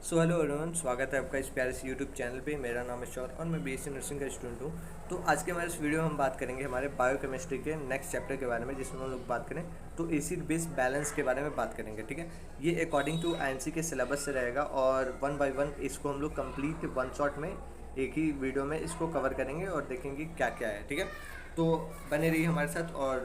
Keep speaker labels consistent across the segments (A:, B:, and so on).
A: So hello everyone, स्वागत है आपका इस प्यारे से यूट्यूब चैनल पे। मेरा नाम है शौर और मैं बीएससी नर्सिंग का स्टूडेंट हूँ। तो आज के हमारे इस वीडियो में हम बात करेंगे हमारे बायोकेमिस्ट्री के नेक्स्ट चैप्टर के बारे में, जिसमें हम लोग बात करें तो एसिड बेस बैलेंस के बारे में बात करेंगे। ठीक है, ये अकॉर्डिंग टू आईएनसी के सिलेबस से रहेगा और वन बाय वन इसको हम लोग कंप्लीट वन शॉट में एक ही वीडियो में इसको कवर करेंगे और देखेंगे क्या क्या है। ठीक है, तो बने रहिए हमारे साथ और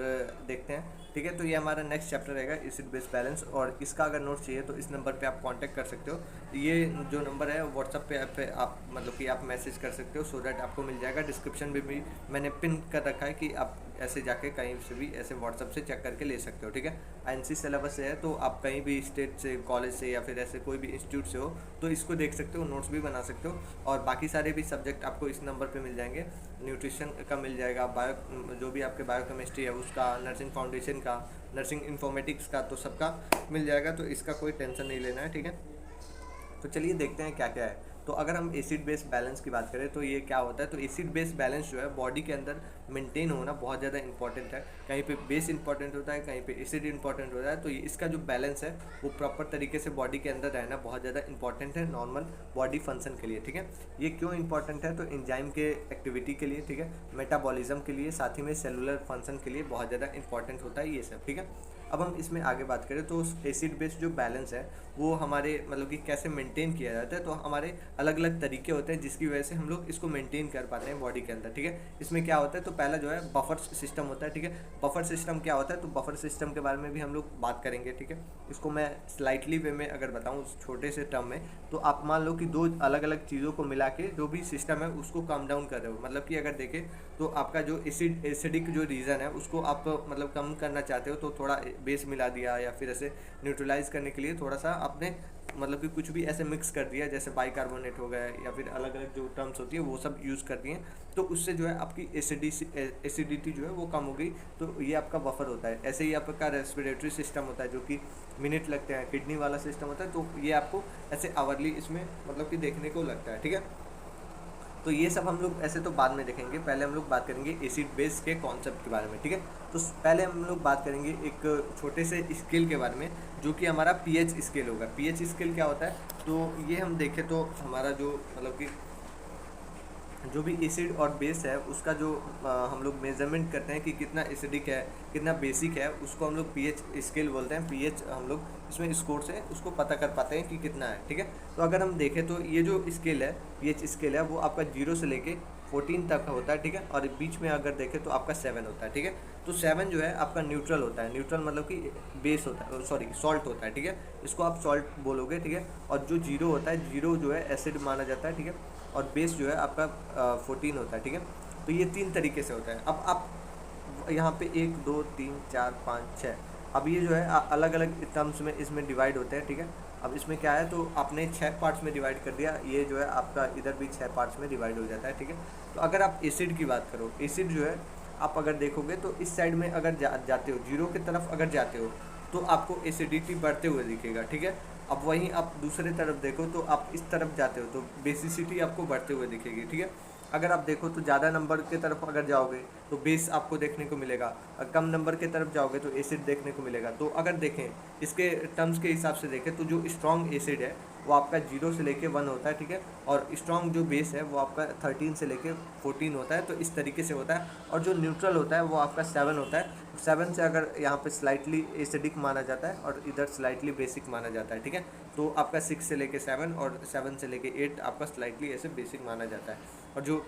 A: देखते हैं। ठीक है, तो ये हमारा नेक्स्ट चैप्टर रहेगा एसिड बेस बैलेंस, और इसका अगर नोट्स चाहिए तो इस नंबर पे आप कांटेक्ट कर सकते हो। ये जो नंबर है व्हाट्सअप पे आप मतलब कि आप मैसेज कर सकते हो, सो दैट आपको मिल जाएगा। डिस्क्रिप्शन में भी मैंने पिन कर रखा है कि आप ऐसे जाके कहीं से भी ऐसे व्हाट्सअप से चेक करके ले सकते हो। ठीक है, आईएनसी सिलेबस से है तो आप कहीं भी स्टेट से, कॉलेज से या फिर ऐसे कोई भी इंस्टीट्यूट से हो तो इसको देख सकते हो, नोट्स भी बना सकते हो। और बाकी सारे भी सब्जेक्ट आपको इस नंबर पे मिल जाएंगे। न्यूट्रिशन का मिल जाएगा, बायो जो भी आपके बायोकेमिस्ट्री है उसका, नर्सिंग फाउंडेशन का, नर्सिंग इन्फॉर्मेटिक्स का, तो सबका मिल जाएगा। तो इसका कोई टेंशन नहीं लेना है। ठीक है, तो चलिए देखते हैं क्या क्या है। तो अगर हम एसिड बेस बैलेंस की बात करें तो ये क्या होता है, तो एसिड बेस बैलेंस जो है बॉडी के अंदर मेंटेन होना बहुत ज़्यादा इंपॉर्टेंट है। कहीं पे बेस इंपॉर्टेंट होता है, कहीं पे एसिड इंपॉर्टेंट होता है। तो ये इसका जो बैलेंस है वो प्रॉपर तरीके से बॉडी के अंदर रहना बहुत ज़्यादा इंपॉर्टेंट है नॉर्मल बॉडी फंक्शन के लिए। ठीक है, ये क्यों इंपॉर्टेंट है, तो एंजाइम के एक्टिविटी के लिए, ठीक है, मेटाबॉलिज्म के लिए, साथ ही में सेलुलर फंक्शन के लिए बहुत ज़्यादा इंपॉर्टेंट होता है ये सब। ठीक है, अब हम इसमें आगे बात करें तो एसिड बेस जो बैलेंस है वो हमारे मतलब कि कैसे मेंटेन किया जाता है। तो हमारे अलग अलग तरीके होते हैं जिसकी वजह से हम लोग इसको मेंटेन कर पाते हैं बॉडी के अंदर। ठीक है, इसमें क्या होता है, तो पहला जो है बफर सिस्टम होता है। ठीक है, बफर सिस्टम क्या होता है, तो बफर सिस्टम के बारे में भी हम लोग बात करेंगे। ठीक है, इसको मैं स्लाइटली वे में अगर बताऊँ छोटे से टर्म में, तो आप मान लो कि दो अलग अलग चीज़ों को मिला के जो भी सिस्टम है उसको कम डाउन कर रहे हो। मतलब कि अगर देखें तो आपका जो एसिडिक जो रीजन है उसको आप मतलब कम करना चाहते हो, तो थोड़ा बेस मिला दिया या फिर ऐसे न्यूट्रलाइज करने के लिए थोड़ा सा आपने मतलब कि कुछ भी ऐसे मिक्स कर दिया, जैसे बाइकार्बोनेट हो गया या फिर अलग अलग जो टर्म्स होती है वो सब यूज़ कर दिए, तो उससे जो है आपकी एसिडिटी जो है वो कम हो गई। तो ये आपका बफर होता है। ऐसे ही आपका रेस्पिरेटरी सिस्टम होता है जो कि मिनट लगते हैं, किडनी वाला सिस्टम होता है, तो ये आपको ऐसे आवरली इसमें मतलब कि देखने को लगता है। ठीक है, तो ये सब हम लोग ऐसे तो बाद में देखेंगे, पहले हम लोग बात करेंगे एसिड बेस के कॉन्सेप्ट के बारे में। ठीक है, तो पहले हम लोग बात करेंगे एक छोटे से स्केल के बारे में जो कि हमारा पीएच स्केल होगा। पीएच स्केल क्या होता है, तो ये हम देखें तो हमारा जो मतलब कि जो भी एसिड और बेस है उसका जो हम लोग मेजरमेंट करते हैं कि कितना एसिडिक है, कितना बेसिक है, उसको हम लोग पीएच स्केल बोलते हैं। पीएच हम लोग इसमें स्कोर से उसको पता कर पाते हैं कि कितना है। ठीक है, तो अगर हम देखें तो ये जो स्केल है, पीएच स्केल है, वो आपका 0 से लेके 14 तक होता है। ठीक है, और बीच में अगर देखें तो आपका 7 होता है। ठीक है, तो 7 जो है आपका न्यूट्रल होता है। न्यूट्रल मतलब कि बेस होता है, सॉरी सॉल्ट होता है। ठीक है, इसको आप सॉल्ट बोलोगे। ठीक है, और जो 0 होता है, 0 जो है एसिड माना जाता है। ठीक है, और बेस जो है आपका 14 होता है। ठीक है, तो ये 3 तरीके से होता है। अब आप यहाँ पे 1 2 3 4 5 6, अब ये जो है अलग अलग टर्म्स में इसमें डिवाइड होते हैं। ठीक है, अब इसमें क्या है, तो आपने 6 पार्ट्स में डिवाइड कर दिया, ये जो है आपका इधर भी 6 पार्ट्स में डिवाइड हो जाता है। ठीक है, तो अगर आप एसिड की बात करो, एसिड जो है आप अगर देखोगे तो इस साइड में अगर जाते हो, 0 की तरफ अगर जाते हो तो आपको एसिडिटी बढ़ते हुए दिखेगा। ठीक है, अब वहीं आप दूसरे तरफ देखो तो आप इस तरफ जाते हो तो बेसिसिटी आपको बढ़ते हुए दिखेगी। ठीक है, अगर आप देखो तो ज़्यादा नंबर के तरफ अगर जाओगे तो बेस आपको देखने को मिलेगा, और कम नंबर के तरफ जाओगे तो एसिड देखने को मिलेगा। तो अगर देखें इसके टर्म्स के हिसाब से देखें तो जो स्ट्रॉन्ग एसिड है वो आपका 0 से लेके 1 होता है। ठीक है, और स्ट्रॉन्ग जो बेस है वो आपका 13 से लेके 14 होता है। तो इस तरीके से होता है, और जो न्यूट्रल होता है वो आपका 7 होता है। 7 से अगर यहाँ पे स्लाइटली एसिडिक माना जाता है और इधर स्लाइटली बेसिक माना जाता है। ठीक है, तो आपका 6 से लेके 7 और 7 से लेके 8 आपका स्लाइटली ऐसे बेसिक माना जाता है। और जो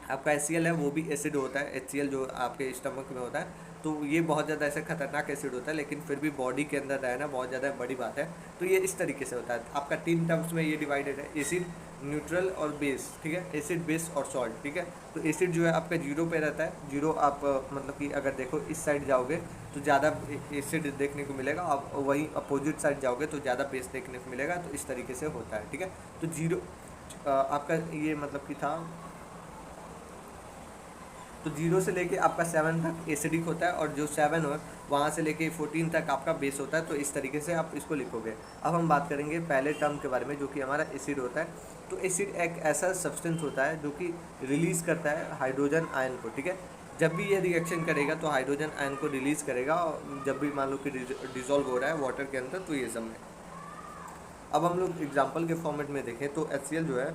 A: आपका HCl है वो भी एसिड होता है। HCl जो आपके स्टमक में होता है, तो ये बहुत ज़्यादा ऐसे खतरनाक एसिड होता है, लेकिन फिर भी बॉडी के अंदर रहना बहुत ज़्यादा बड़ी बात है। तो ये इस तरीके से होता है। आपका 3 टर्म्स में ये डिवाइडेड है, एसिड, न्यूट्रल और बेस। ठीक है, एसिड, बेस और सॉल्ट। ठीक है, तो एसिड जो है आपका 0 पे रहता है। 0 आप मतलब कि अगर देखो इस साइड जाओगे तो ज़्यादा एसिड देखने को मिलेगा, आप वहीं अपोजिट साइड जाओगे तो ज़्यादा बेस देखने को मिलेगा। तो इस तरीके से होता है। ठीक है, तो 0 आपका ये मतलब कि था, तो 0 से लेके आपका 7 तक एसिडिक होता है, और जो 7 हो वहाँ से लेके 14 तक आपका बेस होता है। तो इस तरीके से आप इसको लिखोगे। अब हम बात करेंगे पहले टर्म के बारे में जो कि हमारा एसिड होता है। तो एसिड एक ऐसा सब्सटेंस होता है जो कि रिलीज़ करता है हाइड्रोजन आयन को। ठीक है, जब भी ये रिएक्शन करेगा तो हाइड्रोजन आयन को रिलीज़ करेगा, और जब भी मान लो कि डिज़ोल्व हो रहा है वाटर के अंदर, तो ये सब में अब हम लोग एग्जाम्पल के फॉर्मेट में देखें तो HCl जो है,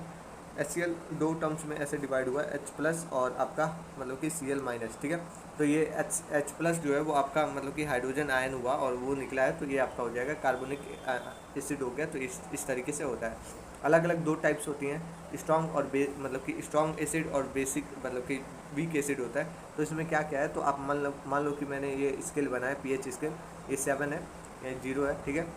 A: HCl दो टर्म्स में ऐसे डिवाइड हुआ है, H+ और आपका मतलब कि Cl-, ठीक है। तो ये H+ जो है वो आपका मतलब कि हाइड्रोजन आयन हुआ और वो निकला है, तो ये आपका हो जाएगा कार्बोनिक एसिड हो गया। तो इस तरीके से होता है। अलग अलग दो टाइप्स होती हैं, स्ट्रॉन्ग और मतलब कि स्ट्रॉन्ग एसिड और बेसिक मतलब कि वीक एसिड होता है। तो इसमें क्या क्या है, तो आप मान लो कि मैंने ये स्केल बनाया pH स्केल, ये 7 है, ये 0 है, ठीक है।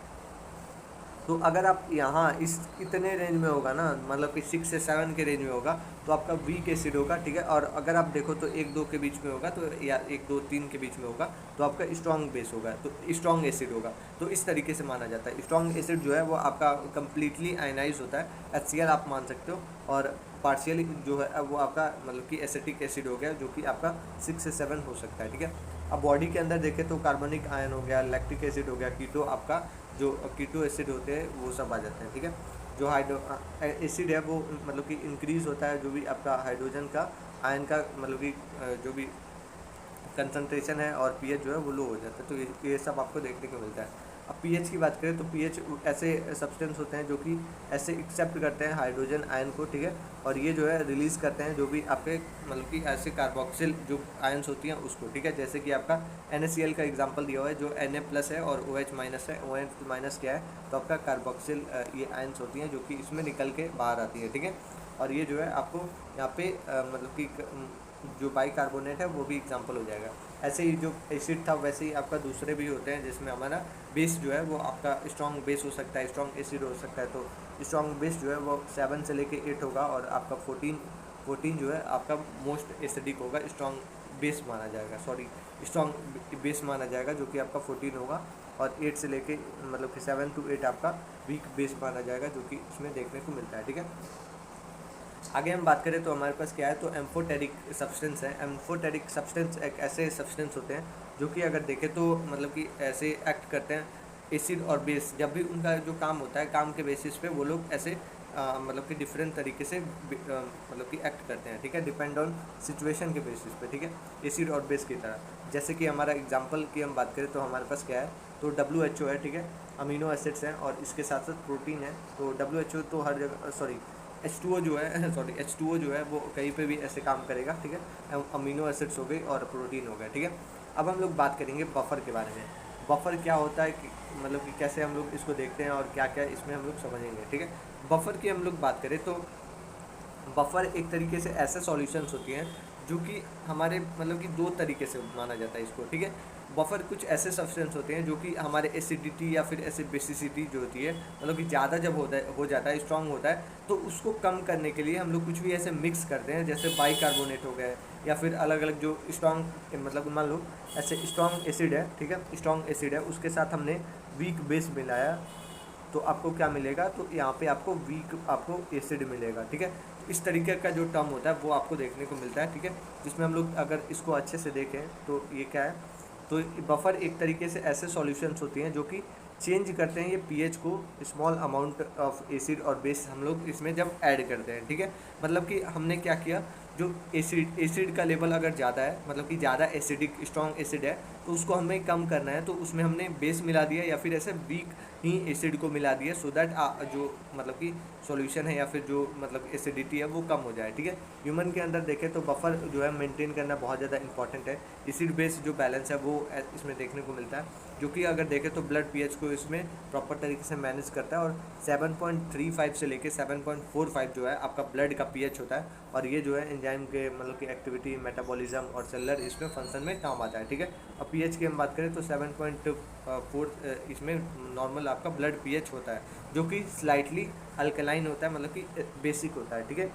A: तो अगर आप यहाँ इस इतने रेंज में होगा ना, मतलब कि 6 से 7 के रेंज में होगा, तो आपका वीक एसिड होगा, ठीक है। और अगर आप देखो तो 1-2 के बीच में होगा, तो या 1-2-3 के बीच में होगा, तो आपका स्ट्रॉन्ग बेस होगा, तो स्ट्रॉन्ग एसिड होगा। तो इस तरीके से माना जाता है। स्ट्रॉन्ग एसिड जो है वो आपका कम्प्लीटली आयनाइज होता है, HCl आप मान सकते हो, और पार्शियली जो है वो आपका मतलब कि एसिटिक एसिड हो गया, जो कि आपका 6 से 7 हो सकता है, ठीक है। अब बॉडी के अंदर देखें तो कार्बनिक आयन हो गया, लैक्टिक एसिड हो गया, कीटो आपका जो कीटो एसिड होते हैं वो सब आ जाते हैं, ठीक है। जो हाइड्रो एसिड है वो मतलब कि इंक्रीज़ होता है, जो भी आपका हाइड्रोजन का आयन का मतलब कि जो भी कंसंट्रेशन है, और pH जो है वो लो हो जाता है। तो ये सब आपको देखने को मिलता है। अब pH की बात करें तो pH ऐसे सब्सटेंस होते हैं जो कि ऐसे एक्सेप्ट करते हैं हाइड्रोजन आयन को, ठीक है। और ये जो है रिलीज़ करते हैं जो भी आपके मतलब कि ऐसे कार्बोक्सिल जो आयन्स होती हैं उसको, ठीक है। जैसे कि आपका NaCl का एग्जांपल दिया हुआ है, जो Na+ है और OH- है। OH- क्या है, तो आपका कार्बोक्सिल ये आयन्स होती हैं जो कि इसमें निकल के बाहर आती है, ठीक है। और ये जो है आपको यहाँ पे मतलब कि जो बाइकार्बोनेट है वो भी एग्जांपल हो जाएगा। ऐसे ही जो एसिड था वैसे ही आपका दूसरे भी होते हैं, जिसमें हमारा बेस जो है वो आपका स्ट्रॉन्ग बेस हो सकता है, स्ट्रॉन्ग एसिड हो सकता है। तो स्ट्रॉन्ग बेस जो है वो 7 से लेके 8 होगा, और आपका 14 जो है आपका मोस्ट एसिडिक होगा, स्ट्रॉन्ग बेस माना जाएगा, सॉरी स्ट्रॉन्ग बेस माना जाएगा, जो कि आपका 14 होगा। और 8 से लेके मतलब कि 7 to 8 आपका वीक बेस माना जाएगा, जो कि इसमें देखने को मिलता है, ठीक है। आगे हम बात करें तो हमारे पास क्या है, तो एम्फोटेरिक सब्सटेंस है। एम्फोटेरिक सब्सटेंस एक ऐसे सब्सटेंस होते हैं जो कि अगर देखें तो मतलब कि ऐसे एक्ट करते हैं एसिड और बेस। जब भी उनका जो काम होता है, काम के बेसिस पे वो लोग ऐसे मतलब कि डिफरेंट तरीके से मतलब कि एक्ट करते हैं, ठीक है, डिपेंड ऑन सिचुएशन के बेसिस पे, ठीक है, एसिड और बेस की तरह। जैसे कि हमारा एग्जांपल की हम बात करें तो हमारे पास क्या है, तो WHO है, ठीक है, अमीनो एसिड्स हैं, और इसके साथ साथ प्रोटीन है। तो WHO तो हर जगह, सॉरी H2O जो है सॉरी H2O जो है वो कहीं पे भी ऐसे काम करेगा, ठीक है। अमीनो एसिड्स हो गई और प्रोटीन हो गया, ठीक है। अब हम लोग बात करेंगे बफर के बारे में। बफर क्या होता है कि मतलब कि कैसे हम लोग इसको देखते हैं और क्या क्या इसमें हम लोग समझेंगे, ठीक है। बफर की हम लोग बात करें तो बफर एक तरीके से ऐसे सॉल्यूशंस होती हैं जो कि हमारे मतलब कि दो तरीके से माना जाता है इसको, ठीक है। बफर कुछ ऐसे सब्सटेंस होते हैं जो कि हमारे एसिडिटी या फिर एसिड बेसिसिटी जो होती है, मतलब कि ज़्यादा जब हो जाता है, स्ट्रांग होता है, तो उसको कम करने के लिए हम लोग कुछ भी ऐसे मिक्स करते हैं, जैसे बाइकार्बोनेट हो गए, या फिर अलग अलग जो स्ट्रांग मतलब मान लो ऐसे स्ट्रांग एसिड है, ठीक है, स्ट्रांग एसिड है, उसके साथ हमने वीक बेस मिलाया, तो आपको क्या मिलेगा, तो यहाँ पे आपको वीक आपको एसिड मिलेगा, ठीक है। इस तरीके का जो टर्म होता है वो आपको देखने को मिलता है, ठीक है। जिसमें हम लोग अगर इसको अच्छे से देखें तो ये क्या है, तो बफर एक तरीके से ऐसे सॉल्यूशंस होती हैं जो कि चेंज करते हैं ये pH को, स्मॉल अमाउंट ऑफ एसिड और बेस हम लोग इसमें जब ऐड करते हैं, ठीक है। मतलब कि हमने क्या किया, जो एसिड का लेवल अगर ज़्यादा है, मतलब कि ज़्यादा एसिडिक स्ट्रॉन्ग एसिड है, तो उसको हमें कम करना है, तो उसमें हमने बेस मिला दिया या फिर ऐसे वीक ही एसिड को मिला दिया, सो दैट जो मतलब कि सॉल्यूशन है या फिर जो मतलब एसिडिटी है वो कम हो जाए, ठीक है। ह्यूमन के अंदर देखें तो बफर जो है मेंटेन करना बहुत ज़्यादा इंपॉर्टेंट है। एसिड बेस जो बैलेंस है वो इसमें देखने को मिलता है, जो कि अगर देखें तो ब्लड pH को इसमें प्रॉपर तरीके से मैनेज करता है। और 7.35 से लेके 7.45 जो है आपका ब्लड का pH होता है, और ये जो है एंजाइम के मतलब कि एक्टिविटी, मेटाबॉलिज्म और सेलुलर इसमें फंक्शन में काम आता है, ठीक है। अब pH की हम बात करें तो 7.4 इसमें नॉर्मल आपका ब्लड pH होता है, जो कि स्लाइटली अल्कलाइन होता है, मतलब कि बेसिक होता है, ठीक है।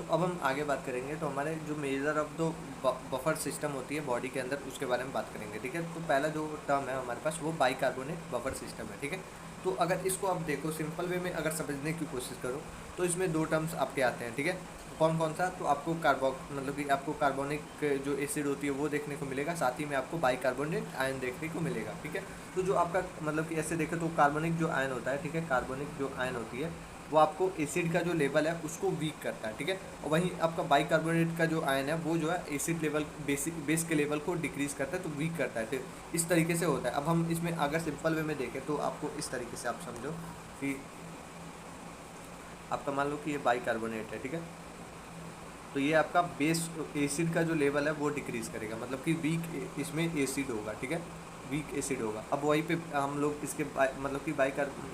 A: अब हम आगे बात करेंगे तो हमारे जो मेजर ऑफ दो बफर सिस्टम होती है बॉडी के अंदर, उसके बारे में बात करेंगे, ठीक है। तो पहला जो टर्म है हमारे पास वो बाइकार्बोनेट बफर सिस्टम है, ठीक है। तो अगर इसको आप देखो सिंपल वे में अगर समझने की कोशिश करो तो इसमें दो टर्म्स आपके आते हैं, ठीक है। कौन कौन सा, तो आपको मतलब कि आपको कार्बोनिक जो एसिड होती है वो देखने को मिलेगा, साथ ही में आपको बाइकार्बोनेट आयन देखने को मिलेगा, ठीक है। तो जो आपका मतलब कि ऐसे देखें तो कार्बनिक जो आयन होता है, ठीक है, कार्बनिक जो आयन होती है वो आपको एसिड का जो लेवल है उसको वीक करता है, ठीक है। और वहीं आपका बाइकार्बोनेट का जो आयन है वो जो है एसिड लेवल बेस के लेवल को डिक्रीज़ करता है, तो वीक करता है। तो इस तरीके से होता है। अब हम इसमें अगर सिंपल वे में देखें तो आपको इस तरीके से आप समझो कि आपका मान लो कि ये बाइकार्बोनेट है, ठीक है। तो ये आपका बेस एसिड का जो लेवल है वो डिक्रीज़ करेगा, मतलब कि वीक इसमें एसिड होगा, ठीक है, वीक एसिड होगा। अब वहीं पे हम लोग इसके मतलब कि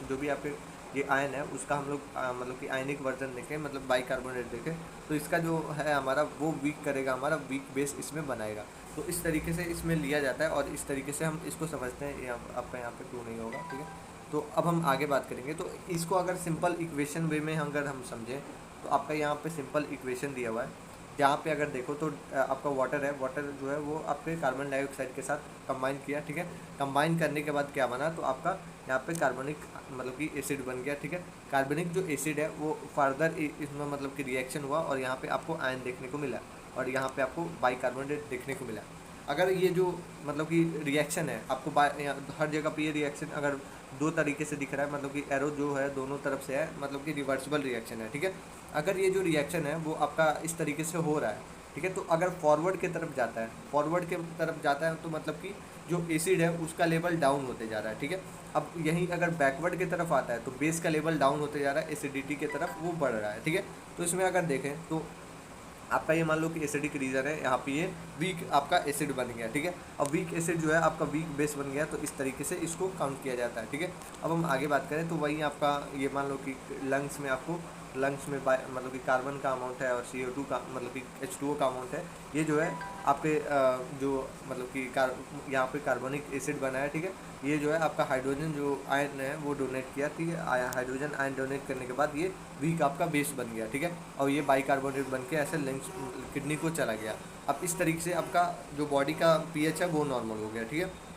A: जो भी आपके ये आयन है उसका हम लोग मतलब कि आयनिक वर्जन देखें, मतलब बाइकार्बोनेट देखें, तो इसका जो है हमारा वो वीक करेगा, हमारा वीक बेस इसमें बनाएगा। तो इस तरीके से इसमें लिया जाता है और इस तरीके से हम इसको समझते हैं। आपका यहाँ पे क्यों नहीं होगा, ठीक है। तो अब हम आगे बात करेंगे। तो इसको अगर सिंपल इक्वेशन वे में अगर हम समझें तो आपका यहाँ पे सिंपल इक्वेशन दिया हुआ है, जहाँ पे अगर देखो तो आपका वाटर है, वाटर जो है वो आपके कार्बन डाइऑक्साइड के साथ कंबाइन किया, ठीक है। कंबाइन करने के बाद क्या बना, तो आपका यहाँ पे कार्बनिक मतलब कि एसिड बन गया, ठीक है। कार्बनिक जो एसिड है वो फर्दर इसमें मतलब कि रिएक्शन हुआ और यहाँ पे आपको आयन देखने को मिला और यहाँ पे आपको बाइकार्बोनेट देखने को मिला। अगर ये जो मतलब कि रिएक्शन है आपको हर जगह पे ये रिएक्शन अगर दो तरीके से दिख रहा है, मतलब कि एरो जो है दोनों तरफ से है, मतलब कि रिवर्सिबल रिएक्शन है, ठीक है। अगर ये जो रिएक्शन है वो आपका इस तरीके से हो रहा है, ठीक है, तो अगर फॉरवर्ड की तरफ जाता है, फॉरवर्ड के तरफ जाता है तो मतलब कि जो एसिड है उसका लेवल डाउन होते जा रहा है, ठीक है। अब यहीं अगर बैकवर्ड की तरफ आता है तो बेस का लेवल डाउन होते जा रहा है, एसिडिटी की तरफ वो बढ़ रहा है, ठीक है। तो इसमें अगर देखें तो आपका ये मान लो कि एसिडिक रीजन है, यहाँ पे ये वीक आपका एसिड बन गया, ठीक है। अब वीक एसिड जो है आपका वीक बेस बन गया, तो इस तरीके से इसको काउंट किया जाता है, ठीक है। अब हम आगे बात करें तो वही आपका ये मान लो कि लंग्स में आपको लंग्स में मतलब कि कार्बन का अमाउंट है और CO2 का मतलब कि H2O का अमाउंट है। ये जो है आपके जो मतलब कि यहाँ पे कार्बनिक एसिड बना है, ठीक है। ये जो है आपका हाइड्रोजन जो आयन है वो डोनेट किया, ठीक है। हाइड्रोजन आयन डोनेट करने के बाद ये वीक आपका बेस बन गया, ठीक है। और ये बाइकार्बोनेट बन के ऐसे लंग्स किडनी को चला गया। अब इस तरीके से आपका जो बॉडी का pH है वो नॉर्मल हो गया, ठीक है।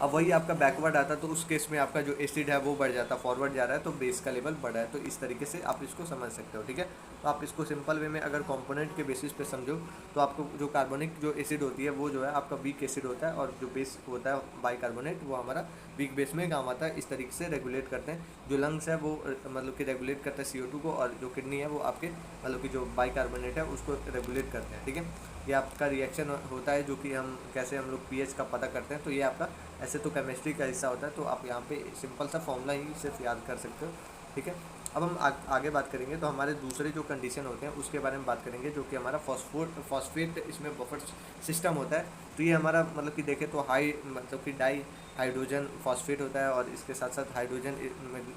A: अब वही आपका बैकवर्ड आता तो उस केस में आपका जो एसिड है वो बढ़ जाता, फॉरवर्ड जा रहा है तो बेस का लेवल बढ़ा है। तो इस तरीके से आप इसको समझ सकते हो, ठीक है। तो आप इसको सिंपल वे में अगर कंपोनेंट के बेसिस पे समझो तो आपको जो कार्बनिक जो एसिड होती है वो जो है आपका वीक एसिड होता है और जो बेस होता है बाइकार्बोनेट वो हमारा वीक बेस में काम आता है। इस तरीके से रेगुलेट करते हैं। जो लंग्स है वो मतलब कि रेगुलेट करता है CO2 को, और जो किडनी है वो आपके मतलब कि जो बाइकार्बोनेट है उसको रेगुलेट करते हैं, ठीक है। ये आपका रिएक्शन होता है जो कि हम कैसे हम लोग pH का पता करते हैं। तो ये आपका ऐसे तो केमिस्ट्री का हिस्सा होता है, तो आप यहाँ पे सिंपल सा फॉर्मूला ही सिर्फ याद कर सकते हो, ठीक है। अब हम आगे बात करेंगे तो हमारे दूसरे जो कंडीशन होते हैं उसके बारे में बात करेंगे, जो कि हमारा फॉस्फेट इसमें बफर सिस्टम होता है। तो ये हमारा मतलब कि देखें तो हाई मतलब कि डाई हाइड्रोजन फॉस्फेट होता है और इसके साथ साथ हाइड्रोजन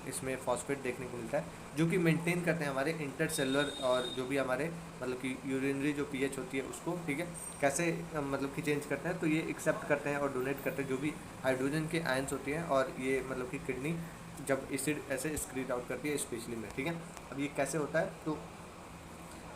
A: इसमें फॉस्फेट देखने को मिलता है, जो कि मेंटेन करते हैं हमारे इंटरसेलुलर और जो भी हमारे मतलब कि यूरिनरी जो pH होती है उसको, ठीक है, कैसे मतलब कि चेंज करते हैं। तो ये एक्सेप्ट करते हैं और डोनेट करते हैं जो भी हाइड्रोजन के आयंस होती हैं, और ये मतलब कि किडनी जब एसिड ऐसे एक्सक्रीट आउट करती है स्पेशली में, ठीक है। अब ये कैसे होता है तो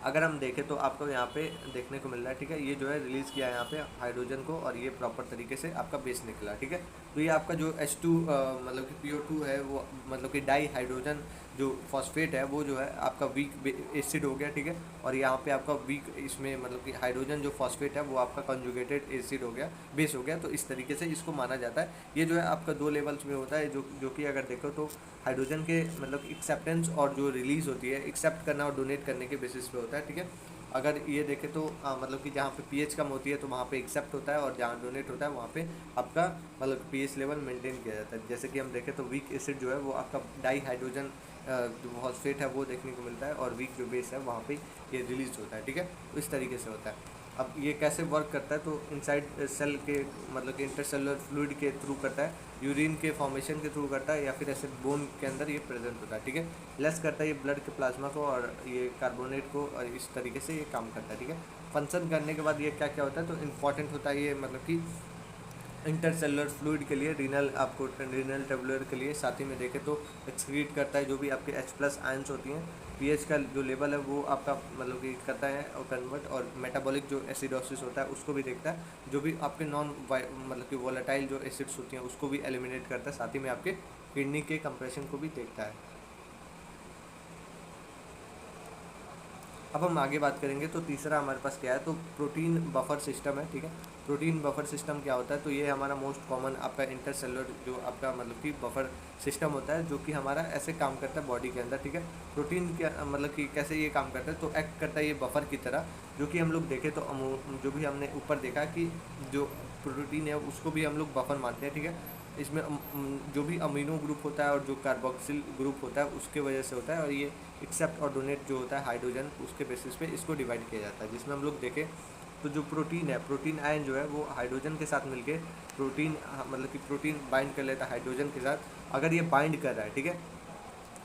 A: अगर हम देखें तो आपको यहाँ पे देखने को मिल रहा है, ठीक है। ये जो है रिलीज़ किया है यहाँ पे हाइड्रोजन को और ये प्रॉपर तरीके से आपका बेस निकला, ठीक है। तो ये आपका जो H2 मतलब कि PO2 है वो मतलब कि डाई हाइड्रोजन जो फॉस्फेट है वो जो है आपका वीक एसिड हो गया, ठीक है। और यहाँ पे आपका वीक इसमें मतलब कि हाइड्रोजन जो फॉस्फेट है वो आपका कंजुगेटेड एसिड हो गया, बेस हो गया। तो इस तरीके से इसको माना जाता है। ये जो है आपका दो लेवल्स में होता है, जो कि अगर देखो तो हाइड्रोजन के मतलब एक्सेप्टेंस और जो रिलीज़ होती है एक्सेप्ट करना और डोनेट करने के बेसिस पे होता है, ठीक है। अगर ये देखें तो मतलब कि जहाँ पे pH कम होती है तो वहाँ पे एक्सेप्ट होता है, और जहाँ डोनेट होता है वहाँ पे आपका मतलब pH लेवल मेंटेन किया जाता है। जैसे कि हम देखें तो वीक एसिड जो है वो आपका डाई हाइड्रोजन जो फॉस्फेट है वो देखने को मिलता है, और वीक जो बेस है वहाँ पे ये रिलीज होता है, ठीक है। तो इस तरीके से होता है। अब ये कैसे वर्क करता है तो इनसाइड सेल के मतलब कि इंटरसेलुलर फ्लूइड के थ्रू करता है, यूरिन के फॉर्मेशन के थ्रू करता है, या फिर ऐसे बोन के अंदर ये प्रेजेंट होता है, ठीक है। लेस करता है ये ब्लड के प्लाज्मा को और ये कार्बोनेट को, और इस तरीके से ये काम करता है, ठीक है। फंक्शन करने के बाद ये क्या क्या होता है तो इम्पॉर्टेंट होता है ये मतलब कि इंटरसेलुलर फ्लूइड के लिए, रीनल आपको रीनल टेबुलर के लिए, साथ ही में देखें तो एक्सक्रीट करता है जो भी आपके H+ आयंस होती हैं। pH का जो लेवल है वो आपका मतलब कि करता है और कन्वर्ट, और मेटाबॉलिक जो एसिडोसिस होता है उसको भी देखता है, जो भी आपके नॉन मतलब कि वोलेटाइल जो एसिड्स होती हैं उसको भी एलिमिनेट करता है, साथ ही में आपके किडनी के कंप्रेशन को भी देखता है। अब हम आगे बात करेंगे तो तीसरा हमारे पास क्या है, तो प्रोटीन बफर सिस्टम है, ठीक है। प्रोटीन बफर सिस्टम क्या होता है, तो ये हमारा मोस्ट कॉमन आपका इंटरसेलुलर जो आपका मतलब कि बफर सिस्टम होता है, जो कि हमारा ऐसे काम करता है बॉडी के अंदर, ठीक है। प्रोटीन क्या मतलब कि कैसे ये काम करता है, तो एक्ट करता है ये बफर की तरह, जो कि हम लोग देखें तो जो भी हमने ऊपर देखा कि जो प्रोटीन है उसको भी हम लोग बफर मानते हैं, ठीक है। इसमें जो भी अमीनो ग्रुप होता है और जो कार्बोक्सिल ग्रुप होता है उसके वजह से होता है, और ये एक्सेप्ट और डोनेट जो होता है हाइड्रोजन, उसके बेसिस पे इसको डिवाइड किया जाता है। जिसमें हम लोग देखें तो जो प्रोटीन है, प्रोटीन आयन जो है वो हाइड्रोजन के साथ मिलके प्रोटीन मतलब कि प्रोटीन बाइंड कर लेता है हाइड्रोजन के साथ। अगर ये बाइंड कर रहा है, ठीक है,